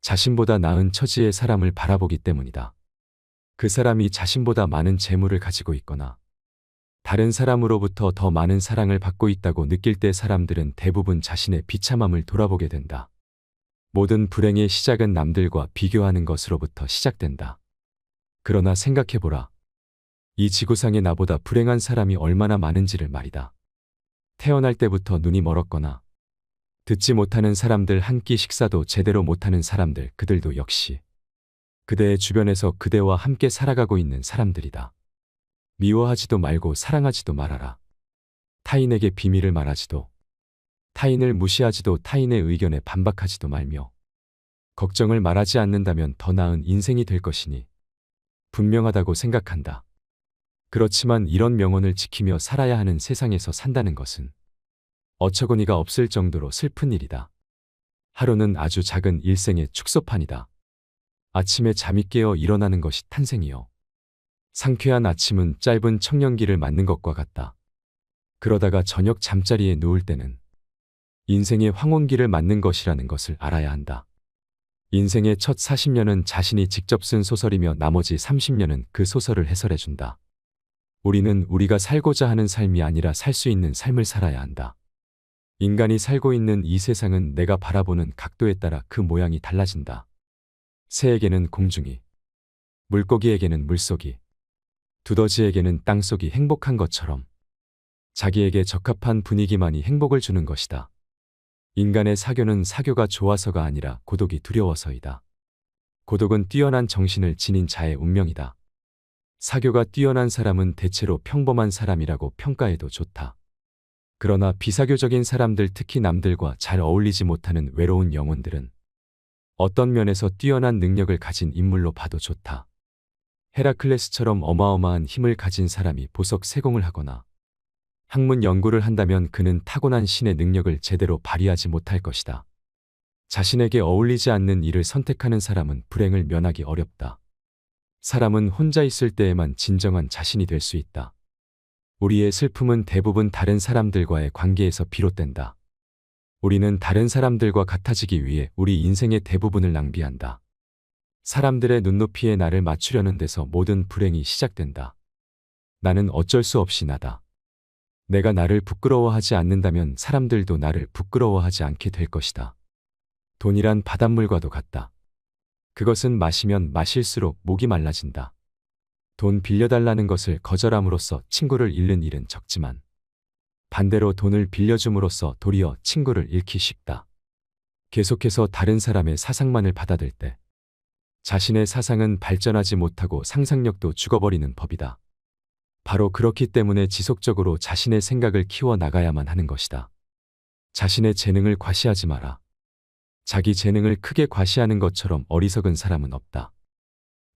자신보다 나은 처지의 사람을 바라보기 때문이다. 그 사람이 자신보다 많은 재물을 가지고 있거나 다른 사람으로부터 더 많은 사랑을 받고 있다고 느낄 때 사람들은 대부분 자신의 비참함을 돌아보게 된다. 모든 불행의 시작은 남들과 비교하는 것으로부터 시작된다. 그러나 생각해보라. 이 지구상에 나보다 불행한 사람이 얼마나 많은지를 말이다. 태어날 때부터 눈이 멀었거나 듣지 못하는 사람들 한 끼 식사도 제대로 못하는 사람들 그들도 역시 그대의 주변에서 그대와 함께 살아가고 있는 사람들이다. 미워하지도 말고 사랑하지도 말아라. 타인에게 비밀을 말하지도 타인을 무시하지도 타인의 의견에 반박하지도 말며 걱정을 말하지 않는다면 더 나은 인생이 될 것이니 분명하다고 생각한다. 그렇지만 이런 명언을 지키며 살아야 하는 세상에서 산다는 것은 어처구니가 없을 정도로 슬픈 일이다. 하루는 아주 작은 일생의 축소판이다. 아침에 잠이 깨어 일어나는 것이 탄생이요. 상쾌한 아침은 짧은 청년기를 맞는 것과 같다. 그러다가 저녁 잠자리에 누울 때는 인생의 황혼기를 맞는 것이라는 것을 알아야 한다. 인생의 첫 40년은 자신이 직접 쓴 소설이며 나머지 30년은 그 소설을 해설해준다. 우리는 우리가 살고자 하는 삶이 아니라 살 수 있는 삶을 살아야 한다. 인간이 살고 있는 이 세상은 내가 바라보는 각도에 따라 그 모양이 달라진다. 새에게는 공중이, 물고기에게는 물속이, 두더지에게는 땅속이 행복한 것처럼 자기에게 적합한 분위기만이 행복을 주는 것이다. 인간의 사교는 사교가 좋아서가 아니라 고독이 두려워서이다. 고독은 뛰어난 정신을 지닌 자의 운명이다. 사교가 뛰어난 사람은 대체로 평범한 사람이라고 평가해도 좋다. 그러나 비사교적인 사람들, 특히 남들과 잘 어울리지 못하는 외로운 영혼들은 어떤 면에서 뛰어난 능력을 가진 인물로 봐도 좋다. 헤라클레스처럼 어마어마한 힘을 가진 사람이 보석 세공을 하거나 학문 연구를 한다면 그는 타고난 신의 능력을 제대로 발휘하지 못할 것이다. 자신에게 어울리지 않는 일을 선택하는 사람은 불행을 면하기 어렵다. 사람은 혼자 있을 때에만 진정한 자신이 될 수 있다. 우리의 슬픔은 대부분 다른 사람들과의 관계에서 비롯된다. 우리는 다른 사람들과 같아지기 위해 우리 인생의 대부분을 낭비한다. 사람들의 눈높이에 나를 맞추려는 데서 모든 불행이 시작된다. 나는 어쩔 수 없이 나다. 내가 나를 부끄러워하지 않는다면 사람들도 나를 부끄러워하지 않게 될 것이다. 돈이란 바닷물과도 같다. 그것은 마시면 마실수록 목이 말라진다. 돈 빌려달라는 것을 거절함으로써 친구를 잃는 일은 적지만 반대로 돈을 빌려줌으로써 도리어 친구를 잃기 쉽다. 계속해서 다른 사람의 사상만을 받아들 때 자신의 사상은 발전하지 못하고 상상력도 죽어버리는 법이다. 바로 그렇기 때문에 지속적으로 자신의 생각을 키워 나가야만 하는 것이다. 자신의 재능을 과시하지 마라. 자기 재능을 크게 과시하는 것처럼 어리석은 사람은 없다.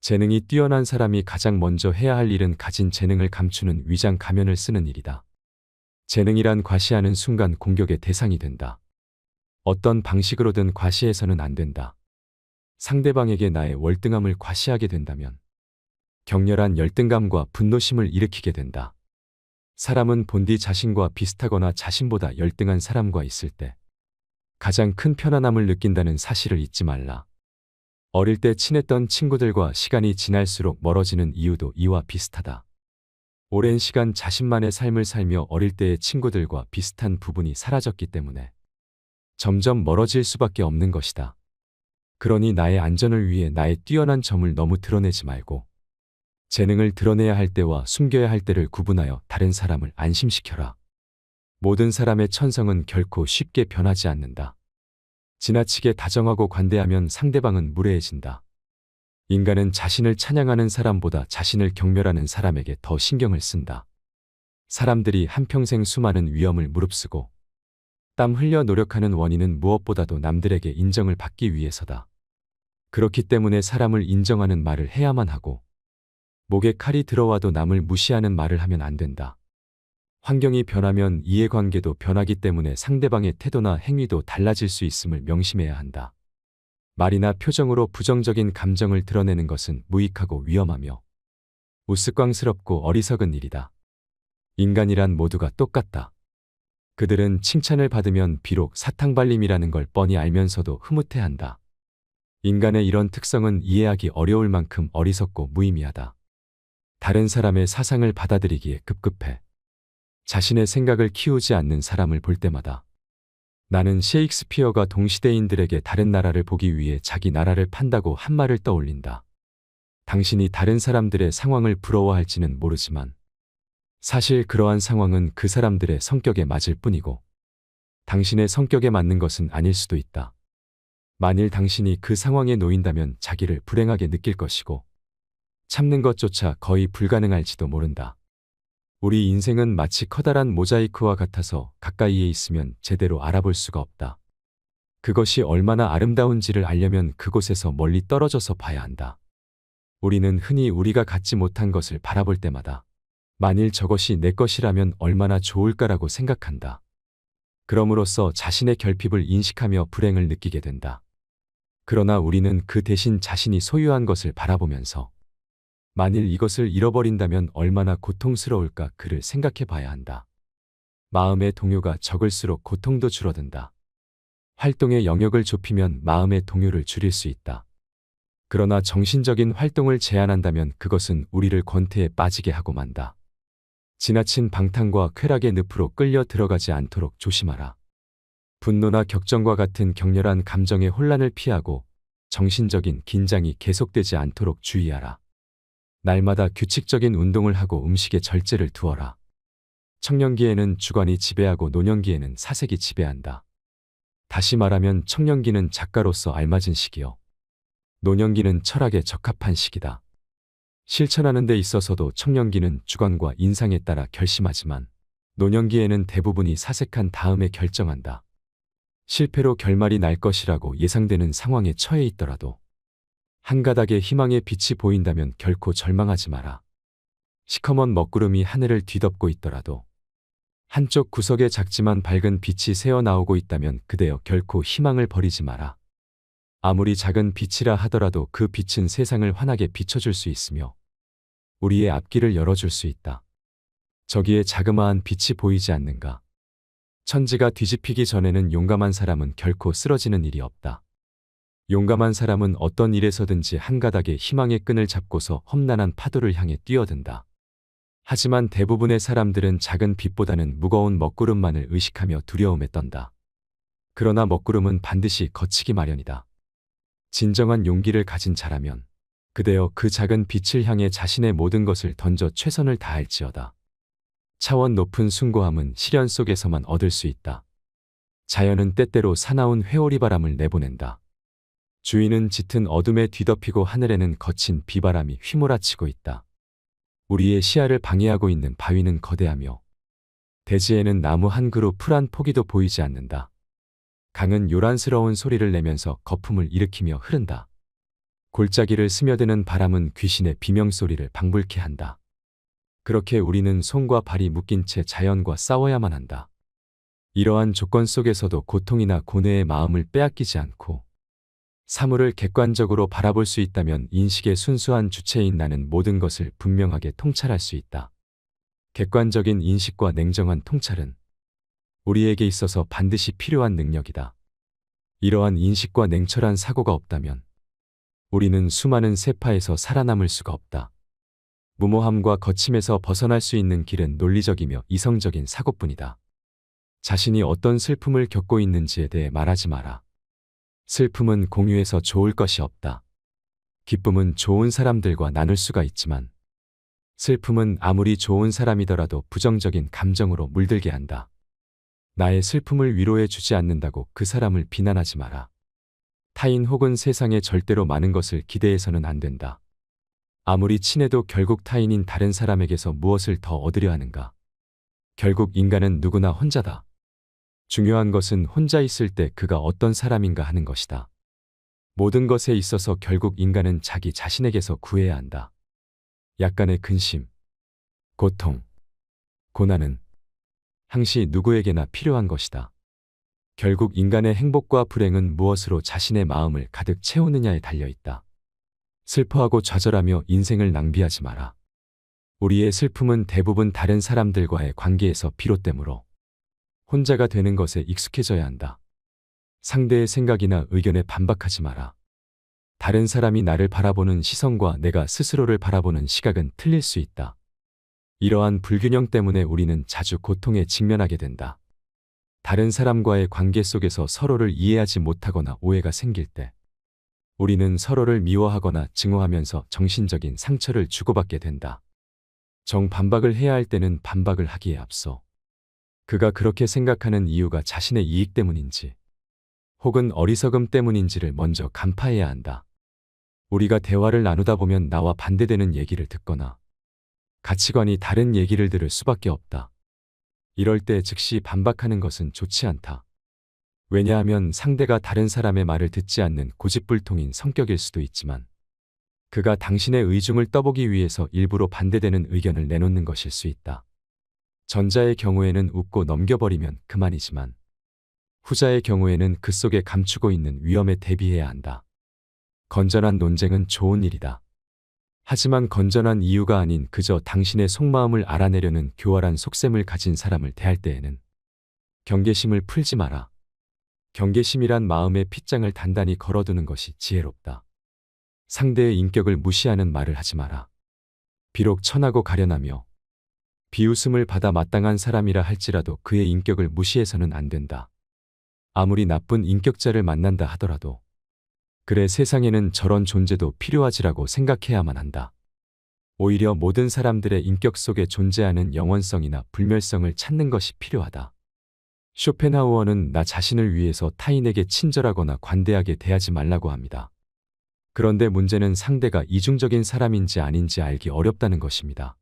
재능이 뛰어난 사람이 가장 먼저 해야 할 일은 가진 재능을 감추는 위장 가면을 쓰는 일이다. 재능이란 과시하는 순간 공격의 대상이 된다. 어떤 방식으로든 과시해서는 안 된다. 상대방에게 나의 월등함을 과시하게 된다면 격렬한 열등감과 분노심을 일으키게 된다. 사람은 본디 자신과 비슷하거나 자신보다 열등한 사람과 있을 때 가장 큰 편안함을 느낀다는 사실을 잊지 말라. 어릴 때 친했던 친구들과 시간이 지날수록 멀어지는 이유도 이와 비슷하다. 오랜 시간 자신만의 삶을 살며 어릴 때의 친구들과 비슷한 부분이 사라졌기 때문에 점점 멀어질 수밖에 없는 것이다. 그러니 나의 안전을 위해 나의 뛰어난 점을 너무 드러내지 말고 재능을 드러내야 할 때와 숨겨야 할 때를 구분하여 다른 사람을 안심시켜라. 모든 사람의 천성은 결코 쉽게 변하지 않는다. 지나치게 다정하고 관대하면 상대방은 무례해진다. 인간은 자신을 찬양하는 사람보다 자신을 경멸하는 사람에게 더 신경을 쓴다. 사람들이 한평생 수많은 위험을 무릅쓰고 땀 흘려 노력하는 원인은 무엇보다도 남들에게 인정을 받기 위해서다. 그렇기 때문에 사람을 인정하는 말을 해야만 하고 목에 칼이 들어와도 남을 무시하는 말을 하면 안 된다. 환경이 변하면 이해관계도 변하기 때문에 상대방의 태도나 행위도 달라질 수 있음을 명심해야 한다. 말이나 표정으로 부정적인 감정을 드러내는 것은 무익하고 위험하며 우스꽝스럽고 어리석은 일이다. 인간이란 모두가 똑같다. 그들은 칭찬을 받으면 비록 사탕발림이라는 걸 뻔히 알면서도 흐뭇해한다. 인간의 이런 특성은 이해하기 어려울 만큼 어리석고 무의미하다. 다른 사람의 사상을 받아들이기에 급급해 자신의 생각을 키우지 않는 사람을 볼 때마다 나는 셰익스피어가 동시대인들에게 다른 나라를 보기 위해 자기 나라를 판다고 한 말을 떠올린다. 당신이 다른 사람들의 상황을 부러워할지는 모르지만 사실 그러한 상황은 그 사람들의 성격에 맞을 뿐이고 당신의 성격에 맞는 것은 아닐 수도 있다. 만일 당신이 그 상황에 놓인다면 자기를 불행하게 느낄 것이고 참는 것조차 거의 불가능할지도 모른다. 우리 인생은 마치 커다란 모자이크와 같아서 가까이에 있으면 제대로 알아볼 수가 없다. 그것이 얼마나 아름다운지를 알려면 그곳에서 멀리 떨어져서 봐야 한다. 우리는 흔히 우리가 갖지 못한 것을 바라볼 때마다 만일 저것이 내 것이라면 얼마나 좋을까라고 생각한다. 그럼으로써 자신의 결핍을 인식하며 불행을 느끼게 된다. 그러나 우리는 그 대신 자신이 소유한 것을 바라보면서 만일 이것을 잃어버린다면 얼마나 고통스러울까 그를 생각해 봐야 한다. 마음의 동요가 적을수록 고통도 줄어든다. 활동의 영역을 좁히면 마음의 동요를 줄일 수 있다. 그러나 정신적인 활동을 제한한다면 그것은 우리를 권태에 빠지게 하고 만다. 지나친 방탕과 쾌락의 늪으로 끌려 들어가지 않도록 조심하라. 분노나 격정과 같은 격렬한 감정의 혼란을 피하고 정신적인 긴장이 계속되지 않도록 주의하라. 날마다 규칙적인 운동을 하고 음식에 절제를 두어라. 청년기에는 주관이 지배하고 노년기에는 사색이 지배한다. 다시 말하면 청년기는 작가로서 알맞은 시기요. 노년기는 철학에 적합한 시기다. 실천하는 데 있어서도 청년기는 주관과 인상에 따라 결심하지만 노년기에는 대부분이 사색한 다음에 결정한다. 실패로 결말이 날 것이라고 예상되는 상황에 처해 있더라도 한 가닥의 희망의 빛이 보인다면 결코 절망하지 마라. 시커먼 먹구름이 하늘을 뒤덮고 있더라도 한쪽 구석에 작지만 밝은 빛이 새어나오고 있다면 그대여 결코 희망을 버리지 마라. 아무리 작은 빛이라 하더라도 그 빛은 세상을 환하게 비춰줄 수 있으며 우리의 앞길을 열어줄 수 있다. 저기에 자그마한 빛이 보이지 않는가? 천지가 뒤집히기 전에는 용감한 사람은 결코 쓰러지는 일이 없다. 용감한 사람은 어떤 일에서든지 한 가닥의 희망의 끈을 잡고서 험난한 파도를 향해 뛰어든다. 하지만 대부분의 사람들은 작은 빛보다는 무거운 먹구름만을 의식하며 두려움에 떤다. 그러나 먹구름은 반드시 거치기 마련이다. 진정한 용기를 가진 자라면 그대여 그 작은 빛을 향해 자신의 모든 것을 던져 최선을 다할지어다. 차원 높은 숭고함은 시련 속에서만 얻을 수 있다. 자연은 때때로 사나운 회오리바람을 내보낸다. 주위는 짙은 어둠에 뒤덮이고 하늘에는 거친 비바람이 휘몰아치고 있다. 우리의 시야를 방해하고 있는 바위는 거대하며 대지에는 나무 한 그루 풀 한 포기도 보이지 않는다. 강은 요란스러운 소리를 내면서 거품을 일으키며 흐른다. 골짜기를 스며드는 바람은 귀신의 비명소리를 방불케 한다. 그렇게 우리는 손과 발이 묶인 채 자연과 싸워야만 한다. 이러한 조건 속에서도 고통이나 고뇌의 마음을 빼앗기지 않고 사물을 객관적으로 바라볼 수 있다면 인식의 순수한 주체인 나는 모든 것을 분명하게 통찰할 수 있다. 객관적인 인식과 냉정한 통찰은 우리에게 있어서 반드시 필요한 능력이다. 이러한 인식과 냉철한 사고가 없다면 우리는 수많은 세파에서 살아남을 수가 없다. 무모함과 거침에서 벗어날 수 있는 길은 논리적이며 이성적인 사고뿐이다. 자신이 어떤 슬픔을 겪고 있는지에 대해 말하지 마라. 슬픔은 공유해서 좋을 것이 없다. 기쁨은 좋은 사람들과 나눌 수가 있지만 슬픔은 아무리 좋은 사람이더라도 부정적인 감정으로 물들게 한다. 나의 슬픔을 위로해 주지 않는다고 그 사람을 비난하지 마라. 타인 혹은 세상에 절대로 많은 것을 기대해서는 안 된다. 아무리 친해도 결국 타인인 다른 사람에게서 무엇을 더 얻으려 하는가? 결국 인간은 누구나 혼자다. 중요한 것은 혼자 있을 때 그가 어떤 사람인가 하는 것이다. 모든 것에 있어서 결국 인간은 자기 자신에게서 구해야 한다. 약간의 근심, 고통, 고난은 항시 누구에게나 필요한 것이다. 결국 인간의 행복과 불행은 무엇으로 자신의 마음을 가득 채우느냐에 달려있다. 슬퍼하고 좌절하며 인생을 낭비하지 마라. 우리의 슬픔은 대부분 다른 사람들과의 관계에서 비롯되므로 혼자가 되는 것에 익숙해져야 한다. 상대의 생각이나 의견에 반박하지 마라. 다른 사람이 나를 바라보는 시선과 내가 스스로를 바라보는 시각은 틀릴 수 있다. 이러한 불균형 때문에 우리는 자주 고통에 직면하게 된다. 다른 사람과의 관계 속에서 서로를 이해하지 못하거나 오해가 생길 때 우리는 서로를 미워하거나 증오하면서 정신적인 상처를 주고받게 된다. 정반박을 해야 할 때는 반박을 하기에 앞서 그가 그렇게 생각하는 이유가 자신의 이익 때문인지 혹은 어리석음 때문인지를 먼저 간파해야 한다. 우리가 대화를 나누다 보면 나와 반대되는 얘기를 듣거나 가치관이 다른 얘기를 들을 수밖에 없다. 이럴 때 즉시 반박하는 것은 좋지 않다. 왜냐하면 상대가 다른 사람의 말을 듣지 않는 고집불통인 성격일 수도 있지만 그가 당신의 의중을 떠보기 위해서 일부러 반대되는 의견을 내놓는 것일 수 있다. 전자의 경우에는 웃고 넘겨버리면 그만이지만 후자의 경우에는 그 속에 감추고 있는 위험에 대비해야 한다. 건전한 논쟁은 좋은 일이다. 하지만 건전한 이유가 아닌 그저 당신의 속마음을 알아내려는 교활한 속셈을 가진 사람을 대할 때에는 경계심을 풀지 마라. 경계심이란 마음의 핏장을 단단히 걸어두는 것이 지혜롭다. 상대의 인격을 무시하는 말을 하지 마라. 비록 천하고 가련하며 비웃음을 받아 마땅한 사람이라 할지라도 그의 인격을 무시해서는 안 된다. 아무리 나쁜 인격자를 만난다 하더라도 그래 세상에는 저런 존재도 필요하지라고 생각해야만 한다. 오히려 모든 사람들의 인격 속에 존재하는 영원성이나 불멸성을 찾는 것이 필요하다. 쇼펜하우어는 나 자신을 위해서 타인에게 친절하거나 관대하게 대하지 말라고 합니다. 그런데 문제는 상대가 이중적인 사람인지 아닌지 알기 어렵다는 것입니다.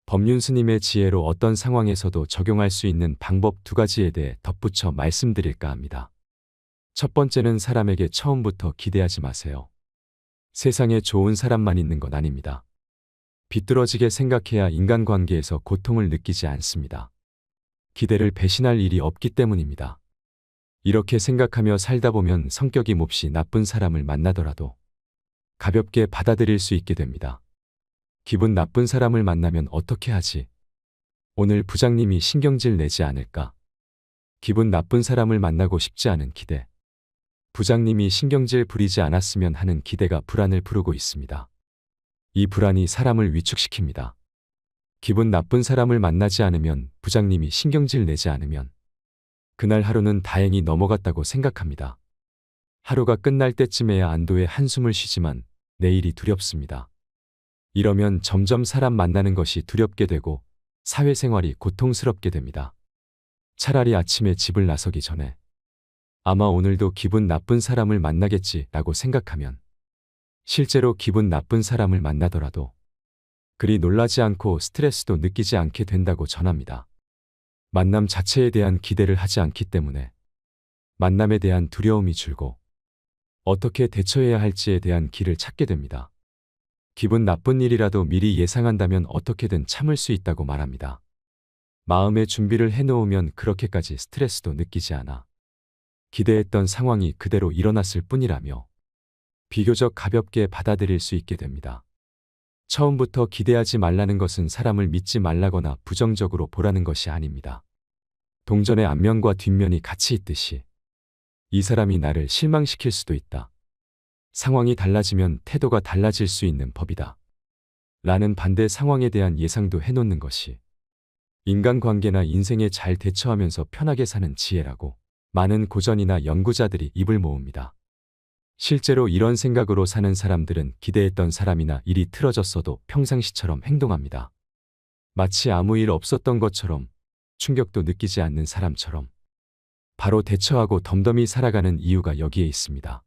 법륜 스님의 지혜로 어떤 상황에서도 적용할 수 있는 방법 2가지에 대해 덧붙여 말씀드릴까 합니다. 첫 번째는 사람에게 처음부터 기대하지 마세요. 세상에 좋은 사람만 있는 건 아닙니다. 비뚤어지게 생각해야 인간관계에서 고통을 느끼지 않습니다. 기대를 배신할 일이 없기 때문입니다. 이렇게 생각하며 살다 보면 성격이 몹시 나쁜 사람을 만나더라도 가볍게 받아들일 수 있게 됩니다. 기분 나쁜 사람을 만나면 어떻게 하지? 오늘 부장님이 신경질 내지 않을까? 기분 나쁜 사람을 만나고 싶지 않은 기대. 부장님이 신경질 부리지 않았으면 하는 기대가 불안을 부르고 있습니다. 이 불안이 사람을 위축시킵니다. 기분 나쁜 사람을 만나지 않으면, 부장님이 신경질 내지 않으면 그날 하루는 다행히 넘어갔다고 생각합니다. 하루가 끝날 때쯤에야 안도의 한숨을 쉬지만 내일이 두렵습니다. 이러면 점점 사람 만나는 것이 두렵게 되고 사회생활이 고통스럽게 됩니다. 차라리 아침에 집을 나서기 전에 아마 오늘도 기분 나쁜 사람을 만나겠지라고 생각하면 실제로 기분 나쁜 사람을 만나더라도 그리 놀라지 않고 스트레스도 느끼지 않게 된다고 전합니다. 만남 자체에 대한 기대를 하지 않기 때문에 만남에 대한 두려움이 줄고 어떻게 대처해야 할지에 대한 길을 찾게 됩니다. 기분 나쁜 일이라도 미리 예상한다면 어떻게든 참을 수 있다고 말합니다. 마음의 준비를 해놓으면 그렇게까지 스트레스도 느끼지 않아 기대했던 상황이 그대로 일어났을 뿐이라며 비교적 가볍게 받아들일 수 있게 됩니다. 처음부터 기대하지 말라는 것은 사람을 믿지 말라거나 부정적으로 보라는 것이 아닙니다. 동전의 앞면과 뒷면이 같이 있듯이 이 사람이 나를 실망시킬 수도 있다. 상황이 달라지면 태도가 달라질 수 있는 법이다. 라는 반대 상황에 대한 예상도 해놓는 것이 인간관계나 인생에 잘 대처하면서 편하게 사는 지혜라고 많은 고전이나 연구자들이 입을 모읍니다. 실제로 이런 생각으로 사는 사람들은 기대했던 사람이나 일이 틀어졌어도 평상시처럼 행동합니다. 마치 아무 일 없었던 것처럼, 충격도 느끼지 않는 사람처럼 바로 대처하고 덤덤히 살아가는 이유가 여기에 있습니다.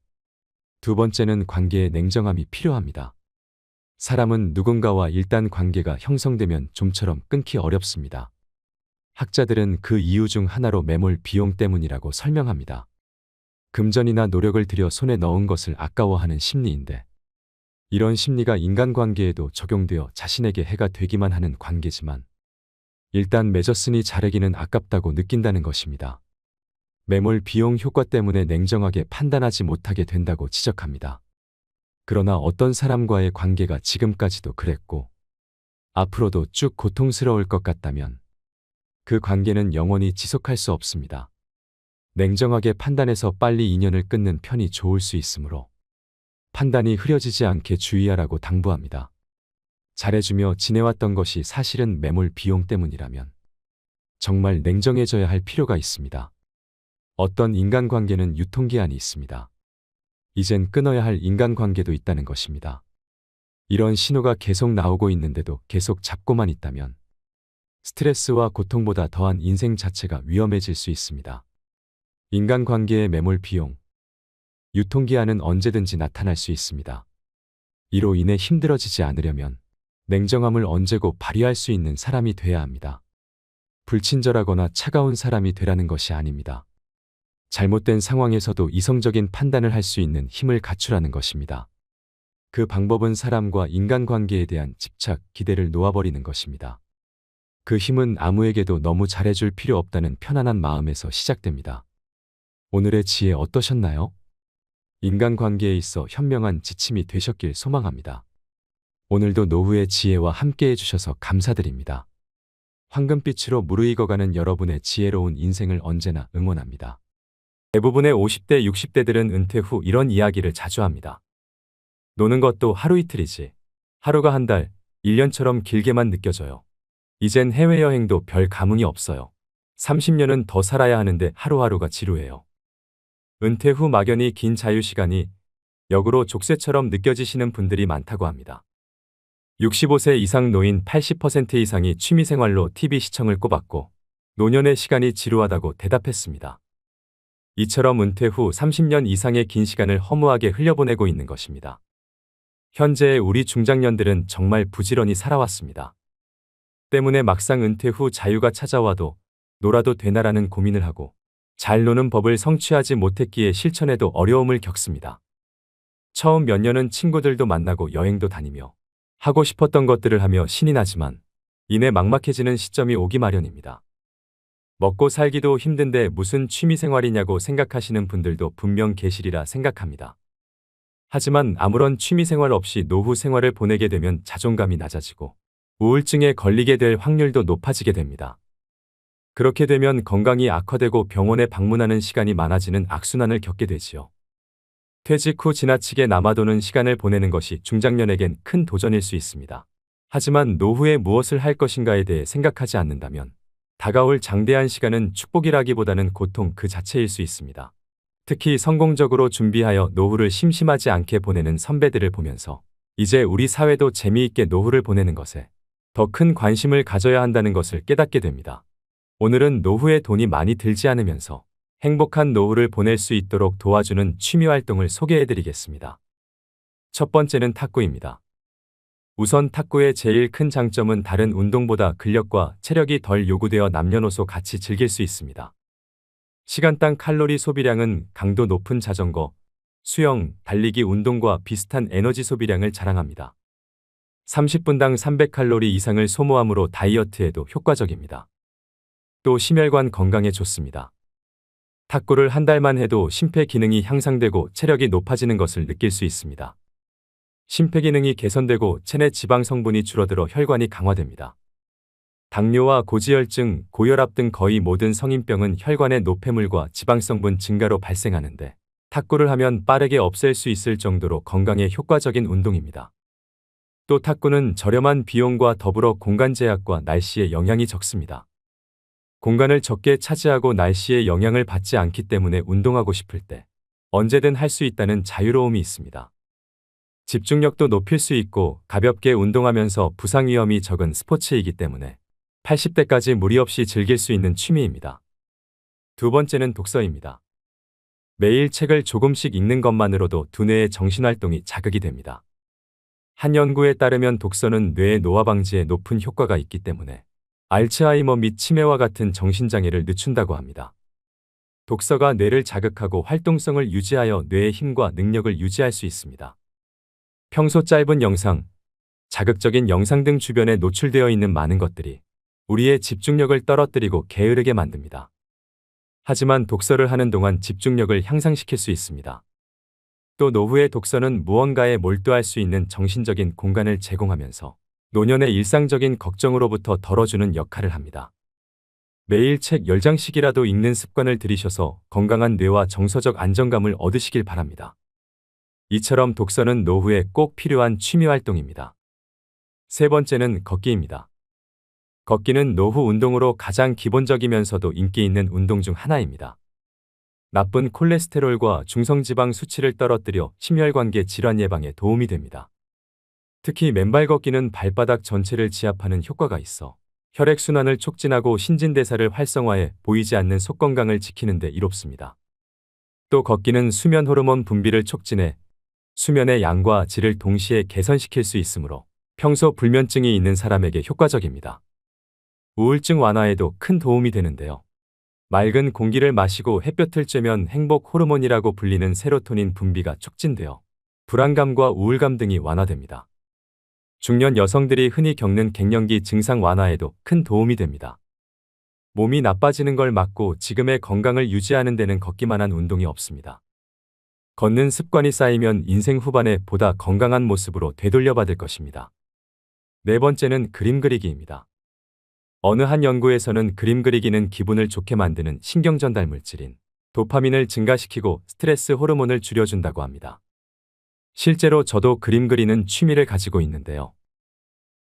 두 번째는 관계의 냉정함이 필요합니다. 사람은 누군가와 일단 관계가 형성되면 좀처럼 끊기 어렵습니다. 학자들은 그 이유 중 하나로 매몰 비용 때문이라고 설명합니다. 금전이나 노력을 들여 손에 넣은 것을 아까워하는 심리인데, 이런 심리가 인간관계에도 적용되어 자신에게 해가 되기만 하는 관계지만 일단 맺었으니 자르기는 아깝다고 느낀다는 것입니다. 매몰 비용 효과 때문에 냉정하게 판단하지 못하게 된다고 지적합니다. 그러나 어떤 사람과의 관계가 지금까지도 그랬고 앞으로도 쭉 고통스러울 것 같다면 그 관계는 영원히 지속할 수 없습니다. 냉정하게 판단해서 빨리 인연을 끊는 편이 좋을 수 있으므로 판단이 흐려지지 않게 주의하라고 당부합니다. 잘해주며 지내왔던 것이 사실은 매몰 비용 때문이라면 정말 냉정해져야 할 필요가 있습니다. 어떤 인간관계는 유통기한이 있습니다. 이젠 끊어야 할 인간관계도 있다는 것입니다. 이런 신호가 계속 나오고 있는데도 계속 잡고만 있다면 스트레스와 고통보다 더한 인생 자체가 위험해질 수 있습니다. 인간관계의 매몰 비용, 유통기한은 언제든지 나타날 수 있습니다. 이로 인해 힘들어지지 않으려면 냉정함을 언제고 발휘할 수 있는 사람이 돼야 합니다. 불친절하거나 차가운 사람이 되라는 것이 아닙니다. 잘못된 상황에서도 이성적인 판단을 할 수 있는 힘을 갖추라는 것입니다. 그 방법은 사람과 인간관계에 대한 집착, 기대를 놓아버리는 것입니다. 그 힘은 아무에게도 너무 잘해줄 필요 없다는 편안한 마음에서 시작됩니다. 오늘의 지혜 어떠셨나요? 인간관계에 있어 현명한 지침이 되셨길 소망합니다. 오늘도 노후의 지혜와 함께 해주셔서 감사드립니다. 황금빛으로 무르익어가는 여러분의 지혜로운 인생을 언제나 응원합니다. 대부분의 50대, 60대들은 은퇴 후 이런 이야기를 자주 합니다. 노는 것도 하루 이틀이지. 하루가 한 달, 1년처럼 길게만 느껴져요. 이젠 해외여행도 별 감흥이 없어요. 30년은 더 살아야 하는데 하루하루가 지루해요. 은퇴 후 막연히 긴 자유시간이 역으로 족쇄처럼 느껴지시는 분들이 많다고 합니다. 65세 이상 노인 80% 이상이 취미생활로 TV 시청을 꼽았고 노년의 시간이 지루하다고 대답했습니다. 이처럼 은퇴 후 30년 이상의 긴 시간을 허무하게 흘려보내고 있는 것입니다. 현재의 우리 중장년들은 정말 부지런히 살아왔습니다. 때문에 막상 은퇴 후 자유가 찾아와도 놀아도 되나라는 고민을 하고 잘 노는 법을 성취하지 못했기에 실천에도 어려움을 겪습니다. 처음 몇 년은 친구들도 만나고 여행도 다니며 하고 싶었던 것들을 하며 신이 나지만 이내 막막해지는 시점이 오기 마련입니다. 먹고 살기도 힘든데 무슨 취미생활이냐고 생각하시는 분들도 분명 계시리라 생각합니다. 하지만 아무런 취미생활 없이 노후 생활을 보내게 되면 자존감이 낮아지고 우울증에 걸리게 될 확률도 높아지게 됩니다. 그렇게 되면 건강이 악화되고 병원에 방문하는 시간이 많아지는 악순환을 겪게 되지요. 퇴직 후 지나치게 남아도는 시간을 보내는 것이 중장년에겐 큰 도전일 수 있습니다. 하지만 노후에 무엇을 할 것인가에 대해 생각하지 않는다면 다가올 장대한 시간은 축복이라기보다는 고통 그 자체일 수 있습니다. 특히 성공적으로 준비하여 노후를 심심하지 않게 보내는 선배들을 보면서 이제 우리 사회도 재미있게 노후를 보내는 것에 더 큰 관심을 가져야 한다는 것을 깨닫게 됩니다. 오늘은 노후에 돈이 많이 들지 않으면서 행복한 노후를 보낼 수 있도록 도와주는 취미 활동을 소개해드리겠습니다. 첫 번째는 탁구입니다. 우선 탁구의 제일 큰 장점은 다른 운동보다 근력과 체력이 덜 요구되어 남녀노소 같이 즐길 수 있습니다. 시간당 칼로리 소비량은 강도 높은 자전거, 수영, 달리기 운동과 비슷한 에너지 소비량을 자랑합니다. 30분당 300칼로리 이상을 소모함으로 다이어트에도 효과적입니다. 또 심혈관 건강에 좋습니다. 탁구를 한 달만 해도 심폐기능이 향상되고 체력이 높아지는 것을 느낄 수 있습니다. 심폐기능이 개선되고 체내 지방 성분이 줄어들어 혈관이 강화됩니다. 당뇨와 고지혈증, 고혈압 등 거의 모든 성인병은 혈관의 노폐물과 지방 성분 증가로 발생하는데 탁구를 하면 빠르게 없앨 수 있을 정도로 건강에 효과적인 운동입니다. 또 탁구는 저렴한 비용과 더불어 공간 제약과 날씨의 영향이 적습니다. 공간을 적게 차지하고 날씨의 영향을 받지 않기 때문에 운동하고 싶을 때 언제든 할 수 있다는 자유로움이 있습니다. 집중력도 높일 수 있고 가볍게 운동하면서 부상 위험이 적은 스포츠이기 때문에 80대까지 무리 없이 즐길 수 있는 취미입니다. 두 번째는 독서입니다. 매일 책을 조금씩 읽는 것만으로도 두뇌의 정신활동이 자극이 됩니다. 한 연구에 따르면 독서는 뇌의 노화 방지에 높은 효과가 있기 때문에 알츠하이머 및 치매와 같은 정신장애를 늦춘다고 합니다. 독서가 뇌를 자극하고 활동성을 유지하여 뇌의 힘과 능력을 유지할 수 있습니다. 평소 짧은 영상, 자극적인 영상 등 주변에 노출되어 있는 많은 것들이 우리의 집중력을 떨어뜨리고 게으르게 만듭니다. 하지만 독서를 하는 동안 집중력을 향상시킬 수 있습니다. 또 노후의 독서는 무언가에 몰두할 수 있는 정신적인 공간을 제공하면서 노년의 일상적인 걱정으로부터 덜어주는 역할을 합니다. 매일 책 10장씩이라도 읽는 습관을 들이셔서 건강한 뇌와 정서적 안정감을 얻으시길 바랍니다. 이처럼 독서는 노후에 꼭 필요한 취미 활동입니다. 세 번째는 걷기입니다. 걷기는 노후 운동으로 가장 기본적이면서도 인기 있는 운동 중 하나입니다. 나쁜 콜레스테롤과 중성지방 수치를 떨어뜨려 심혈관계 질환 예방에 도움이 됩니다. 특히 맨발 걷기는 발바닥 전체를 지압하는 효과가 있어 혈액순환을 촉진하고 신진대사를 활성화해 보이지 않는 속 건강을 지키는 데 이롭습니다. 또 걷기는 수면 호르몬 분비를 촉진해 수면의 양과 질을 동시에 개선시킬 수 있으므로 평소 불면증이 있는 사람에게 효과적입니다. 우울증 완화에도 큰 도움이 되는데요. 맑은 공기를 마시고 햇볕을 쬐면 행복 호르몬이라고 불리는 세로토닌 분비가 촉진되어 불안감과 우울감 등이 완화됩니다. 중년 여성들이 흔히 겪는 갱년기 증상 완화에도 큰 도움이 됩니다. 몸이 나빠지는 걸 막고 지금의 건강을 유지하는 데는 걷기만한 운동이 없습니다. 걷는 습관이 쌓이면 인생 후반에 보다 건강한 모습으로 되돌려받을 것입니다. 네 번째는 그림 그리기입니다. 어느 한 연구에서는 그림 그리기는 기분을 좋게 만드는 신경전달 물질인 도파민을 증가시키고 스트레스 호르몬을 줄여준다고 합니다. 실제로 저도 그림 그리는 취미를 가지고 있는데요.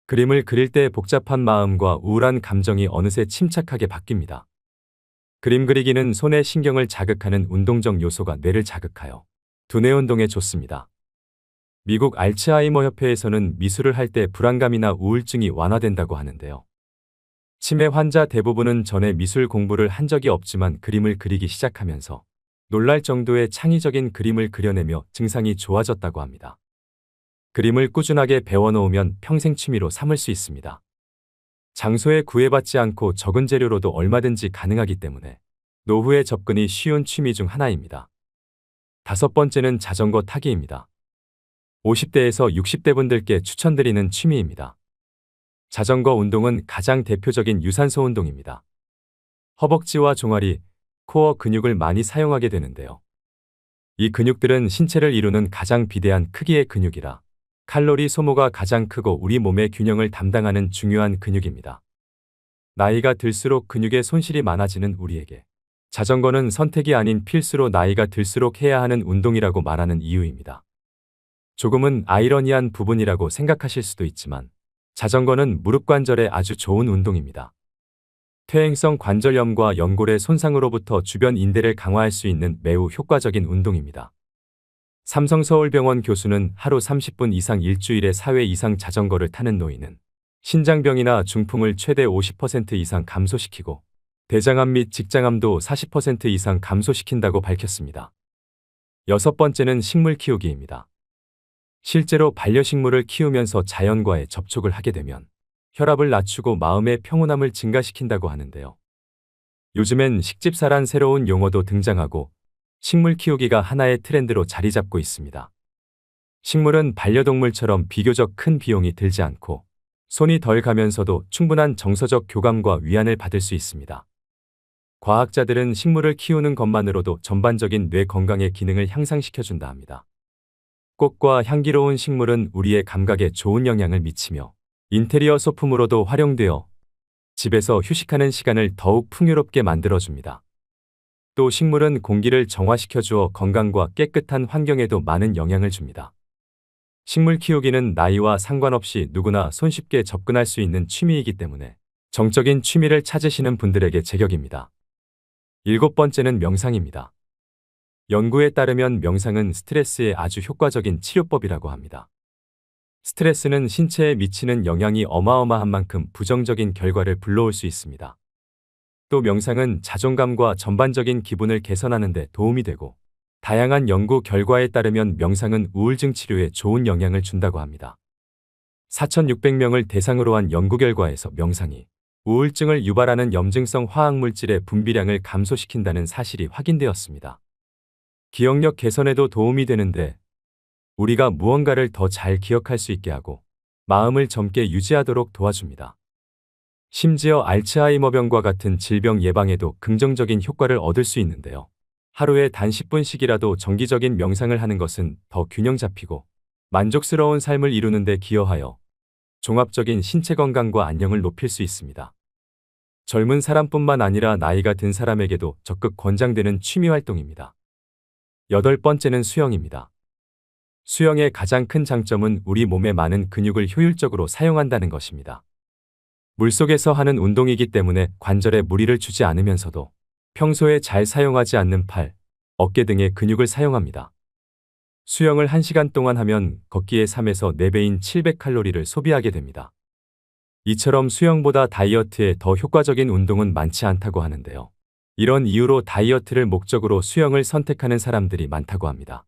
그림을 그릴 때 복잡한 마음과 우울한 감정이 어느새 침착하게 바뀝니다. 그림 그리기는 손의 신경을 자극하는 운동적 요소가 뇌를 자극하여 두뇌 운동에 좋습니다. 미국 알츠하이머 협회에서는 미술을 할 때 불안감이나 우울증이 완화된다고 하는데요. 치매 환자 대부분은 전에 미술 공부를 한 적이 없지만 그림을 그리기 시작하면서 놀랄 정도의 창의적인 그림을 그려내며 증상이 좋아졌다고 합니다. 그림을 꾸준하게 배워놓으면 평생 취미로 삼을 수 있습니다. 장소에 구애받지 않고 적은 재료로도 얼마든지 가능하기 때문에 노후에 접근이 쉬운 취미 중 하나입니다. 다섯 번째는 자전거 타기입니다. 50대에서 60대 분들께 추천드리는 취미입니다. 자전거 운동은 가장 대표적인 유산소 운동입니다. 허벅지와 종아리, 코어 근육을 많이 사용하게 되는데요. 이 근육들은 신체를 이루는 가장 비대한 크기의 근육이라 칼로리 소모가 가장 크고 우리 몸의 균형을 담당하는 중요한 근육입니다. 나이가 들수록 근육에 손실이 많아지는 우리에게 자전거는 선택이 아닌 필수로 나이가 들수록 해야 하는 운동이라고 말하는 이유입니다. 조금은 아이러니한 부분이라고 생각하실 수도 있지만 자전거는 무릎 관절에 아주 좋은 운동입니다. 퇴행성 관절염과 연골의 손상으로부터 주변 인대를 강화할 수 있는 매우 효과적인 운동입니다. 삼성서울병원 교수는 하루 30분 이상 일주일에 4회 이상 자전거를 타는 노인은 신장병이나 중풍을 최대 50% 이상 감소시키고 대장암 및 직장암도 40% 이상 감소시킨다고 밝혔습니다. 여섯 번째는 식물 키우기입니다. 실제로 반려식물을 키우면서 자연과의 접촉을 하게 되면 혈압을 낮추고 마음의 평온함을 증가시킨다고 하는데요. 요즘엔 식집사란 새로운 용어도 등장하고 식물 키우기가 하나의 트렌드로 자리 잡고 있습니다. 식물은 반려동물처럼 비교적 큰 비용이 들지 않고 손이 덜 가면서도 충분한 정서적 교감과 위안을 받을 수 있습니다. 과학자들은 식물을 키우는 것만으로도 전반적인 뇌 건강의 기능을 향상시켜준다 합니다. 꽃과 향기로운 식물은 우리의 감각에 좋은 영향을 미치며 인테리어 소품으로도 활용되어 집에서 휴식하는 시간을 더욱 풍요롭게 만들어줍니다. 또 식물은 공기를 정화시켜주어 건강과 깨끗한 환경에도 많은 영향을 줍니다. 식물 키우기는 나이와 상관없이 누구나 손쉽게 접근할 수 있는 취미이기 때문에 정적인 취미를 찾으시는 분들에게 제격입니다. 일곱 번째는 명상입니다. 연구에 따르면 명상은 스트레스에 아주 효과적인 치료법이라고 합니다. 스트레스는 신체에 미치는 영향이 어마어마한 만큼 부정적인 결과를 불러올 수 있습니다. 또 명상은 자존감과 전반적인 기분을 개선하는 데 도움이 되고 다양한 연구 결과에 따르면 명상은 우울증 치료에 좋은 영향을 준다고 합니다. 4,600명을 대상으로 한 연구 결과에서 명상이 우울증을 유발하는 염증성 화학물질의 분비량을 감소시킨다는 사실이 확인되었습니다. 기억력 개선에도 도움이 되는데 우리가 무언가를 더 잘 기억할 수 있게 하고 마음을 젊게 유지하도록 도와줍니다. 심지어 알츠하이머병과 같은 질병 예방에도 긍정적인 효과를 얻을 수 있는데요. 하루에 단 10분씩이라도 정기적인 명상을 하는 것은 더 균형 잡히고 만족스러운 삶을 이루는 데 기여하여 종합적인 신체 건강과 안녕을 높일 수 있습니다. 젊은 사람뿐만 아니라 나이가 든 사람에게도 적극 권장되는 취미 활동입니다. 여덟 번째는 수영입니다. 수영의 가장 큰 장점은 우리 몸의 많은 근육을 효율적으로 사용한다는 것입니다. 물속에서 하는 운동이기 때문에 관절에 무리를 주지 않으면서도 평소에 잘 사용하지 않는 팔, 어깨 등의 근육을 사용합니다. 수영을 1시간 동안 하면 걷기의 3에서 4배인 700칼로리를 소비하게 됩니다. 이처럼 수영보다 다이어트에 더 효과적인 운동은 많지 않다고 하는데요. 이런 이유로 다이어트를 목적으로 수영을 선택하는 사람들이 많다고 합니다.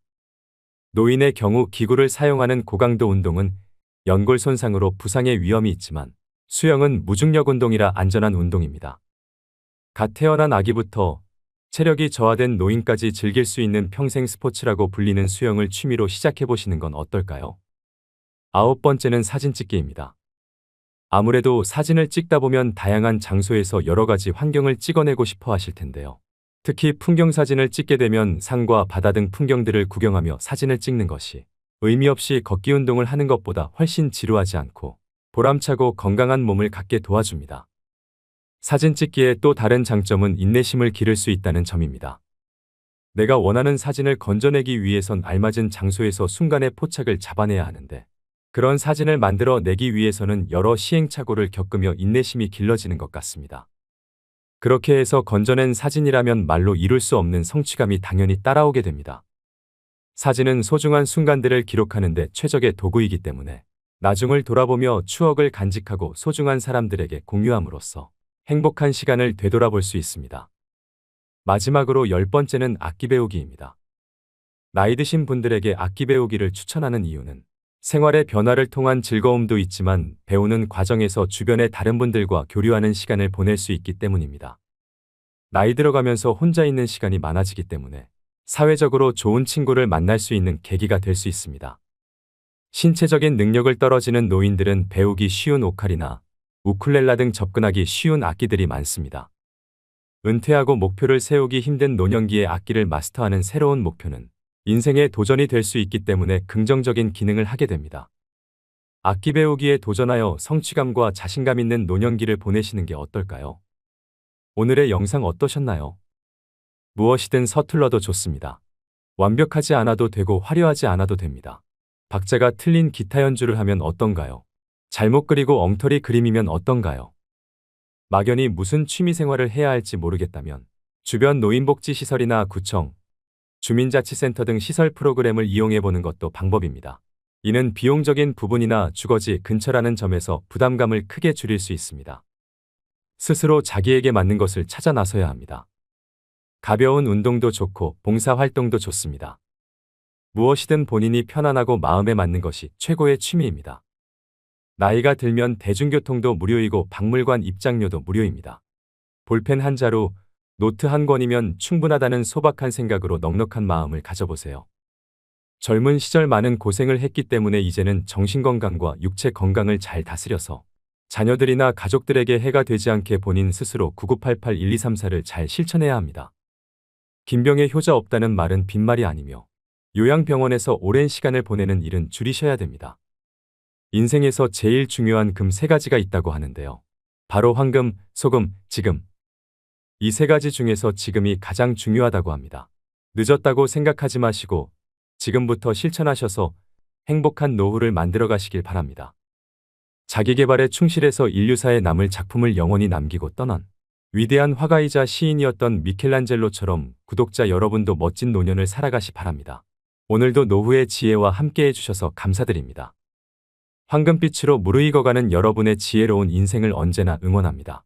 노인의 경우 기구를 사용하는 고강도 운동은 연골 손상으로 부상의 위험이 있지만 수영은 무중력 운동이라 안전한 운동입니다. 갓 태어난 아기부터 체력이 저하된 노인까지 즐길 수 있는 평생 스포츠라고 불리는 수영을 취미로 시작해보시는 건 어떨까요? 아홉 번째는 사진 찍기입니다. 아무래도 사진을 찍다 보면 다양한 장소에서 여러 가지 환경을 찍어내고 싶어 하실 텐데요. 특히 풍경 사진을 찍게 되면 산과 바다 등 풍경들을 구경하며 사진을 찍는 것이 의미 없이 걷기 운동을 하는 것보다 훨씬 지루하지 않고 보람차고 건강한 몸을 갖게 도와줍니다. 사진 찍기의 또 다른 장점은 인내심을 기를 수 있다는 점입니다. 내가 원하는 사진을 건져내기 위해선 알맞은 장소에서 순간의 포착을 잡아내야 하는데 그런 사진을 만들어 내기 위해서는 여러 시행착오를 겪으며 인내심이 길러지는 것 같습니다. 그렇게 해서 건져낸 사진이라면 말로 이룰 수 없는 성취감이 당연히 따라오게 됩니다. 사진은 소중한 순간들을 기록하는 데 최적의 도구이기 때문에 나중을 돌아보며 추억을 간직하고 소중한 사람들에게 공유함으로써 행복한 시간을 되돌아볼 수 있습니다. 마지막으로 10번째는 악기 배우기입니다. 나이 드신 분들에게 악기 배우기를 추천하는 이유는 생활의 변화를 통한 즐거움도 있지만 배우는 과정에서 주변의 다른 분들과 교류하는 시간을 보낼 수 있기 때문입니다. 나이 들어가면서 혼자 있는 시간이 많아지기 때문에 사회적으로 좋은 친구를 만날 수 있는 계기가 될 수 있습니다. 신체적인 능력을 떨어지는 노인들은 배우기 쉬운 오카리나 우쿨렐라 등 접근하기 쉬운 악기들이 많습니다. 은퇴하고 목표를 세우기 힘든 노년기에 악기를 마스터하는 새로운 목표는 인생의 도전이 될 수 있기 때문에 긍정적인 기능을 하게 됩니다. 악기 배우기에 도전하여 성취감과 자신감 있는 노년기를 보내시는 게 어떨까요? 오늘의 영상 어떠셨나요? 무엇이든 서툴러도 좋습니다. 완벽하지 않아도 되고 화려하지 않아도 됩니다. 박자가 틀린 기타 연주를 하면 어떤가요? 잘못 그리고 엉터리 그림이면 어떤가요? 막연히 무슨 취미 생활을 해야 할지 모르겠다면 주변 노인복지시설이나 구청, 주민자치센터 등 시설 프로그램을 이용해 보는 것도 방법입니다. 이는 비용적인 부분이나 주거지 근처라는 점에서 부담감을 크게 줄일 수 있습니다. 스스로 자기에게 맞는 것을 찾아 나서야 합니다. 가벼운 운동도 좋고 봉사활동도 좋습니다. 무엇이든 본인이 편안하고 마음에 맞는 것이 최고의 취미입니다. 나이가 들면 대중교통도 무료이고 박물관 입장료도 무료입니다. 볼펜 한 자루, 노트 한 권이면 충분하다는 소박한 생각으로 넉넉한 마음을 가져보세요. 젊은 시절 많은 고생을 했기 때문에 이제는 정신건강과 육체 건강을 잘 다스려서 자녀들이나 가족들에게 해가 되지 않게 본인 스스로 9988-1234를 잘 실천해야 합니다. 김병에 효자 없다는 말은 빈말이 아니며 요양병원에서 오랜 시간을 보내는 일은 줄이셔야 됩니다. 인생에서 제일 중요한 금 3가지가 있다고 하는데요. 바로 황금, 소금, 지금. 이 3가지 중에서 지금이 가장 중요하다고 합니다. 늦었다고 생각하지 마시고 지금부터 실천하셔서 행복한 노후를 만들어 가시길 바랍니다. 자기계발에 충실해서 인류사에 남을 작품을 영원히 남기고 떠난 위대한 화가이자 시인이었던 미켈란젤로처럼 구독자 여러분도 멋진 노년을 살아가시 바랍니다. 오늘도 노후의 지혜와 함께 해주셔서 감사드립니다. 황금빛으로 무르익어가는 여러분의 지혜로운 인생을 언제나 응원합니다.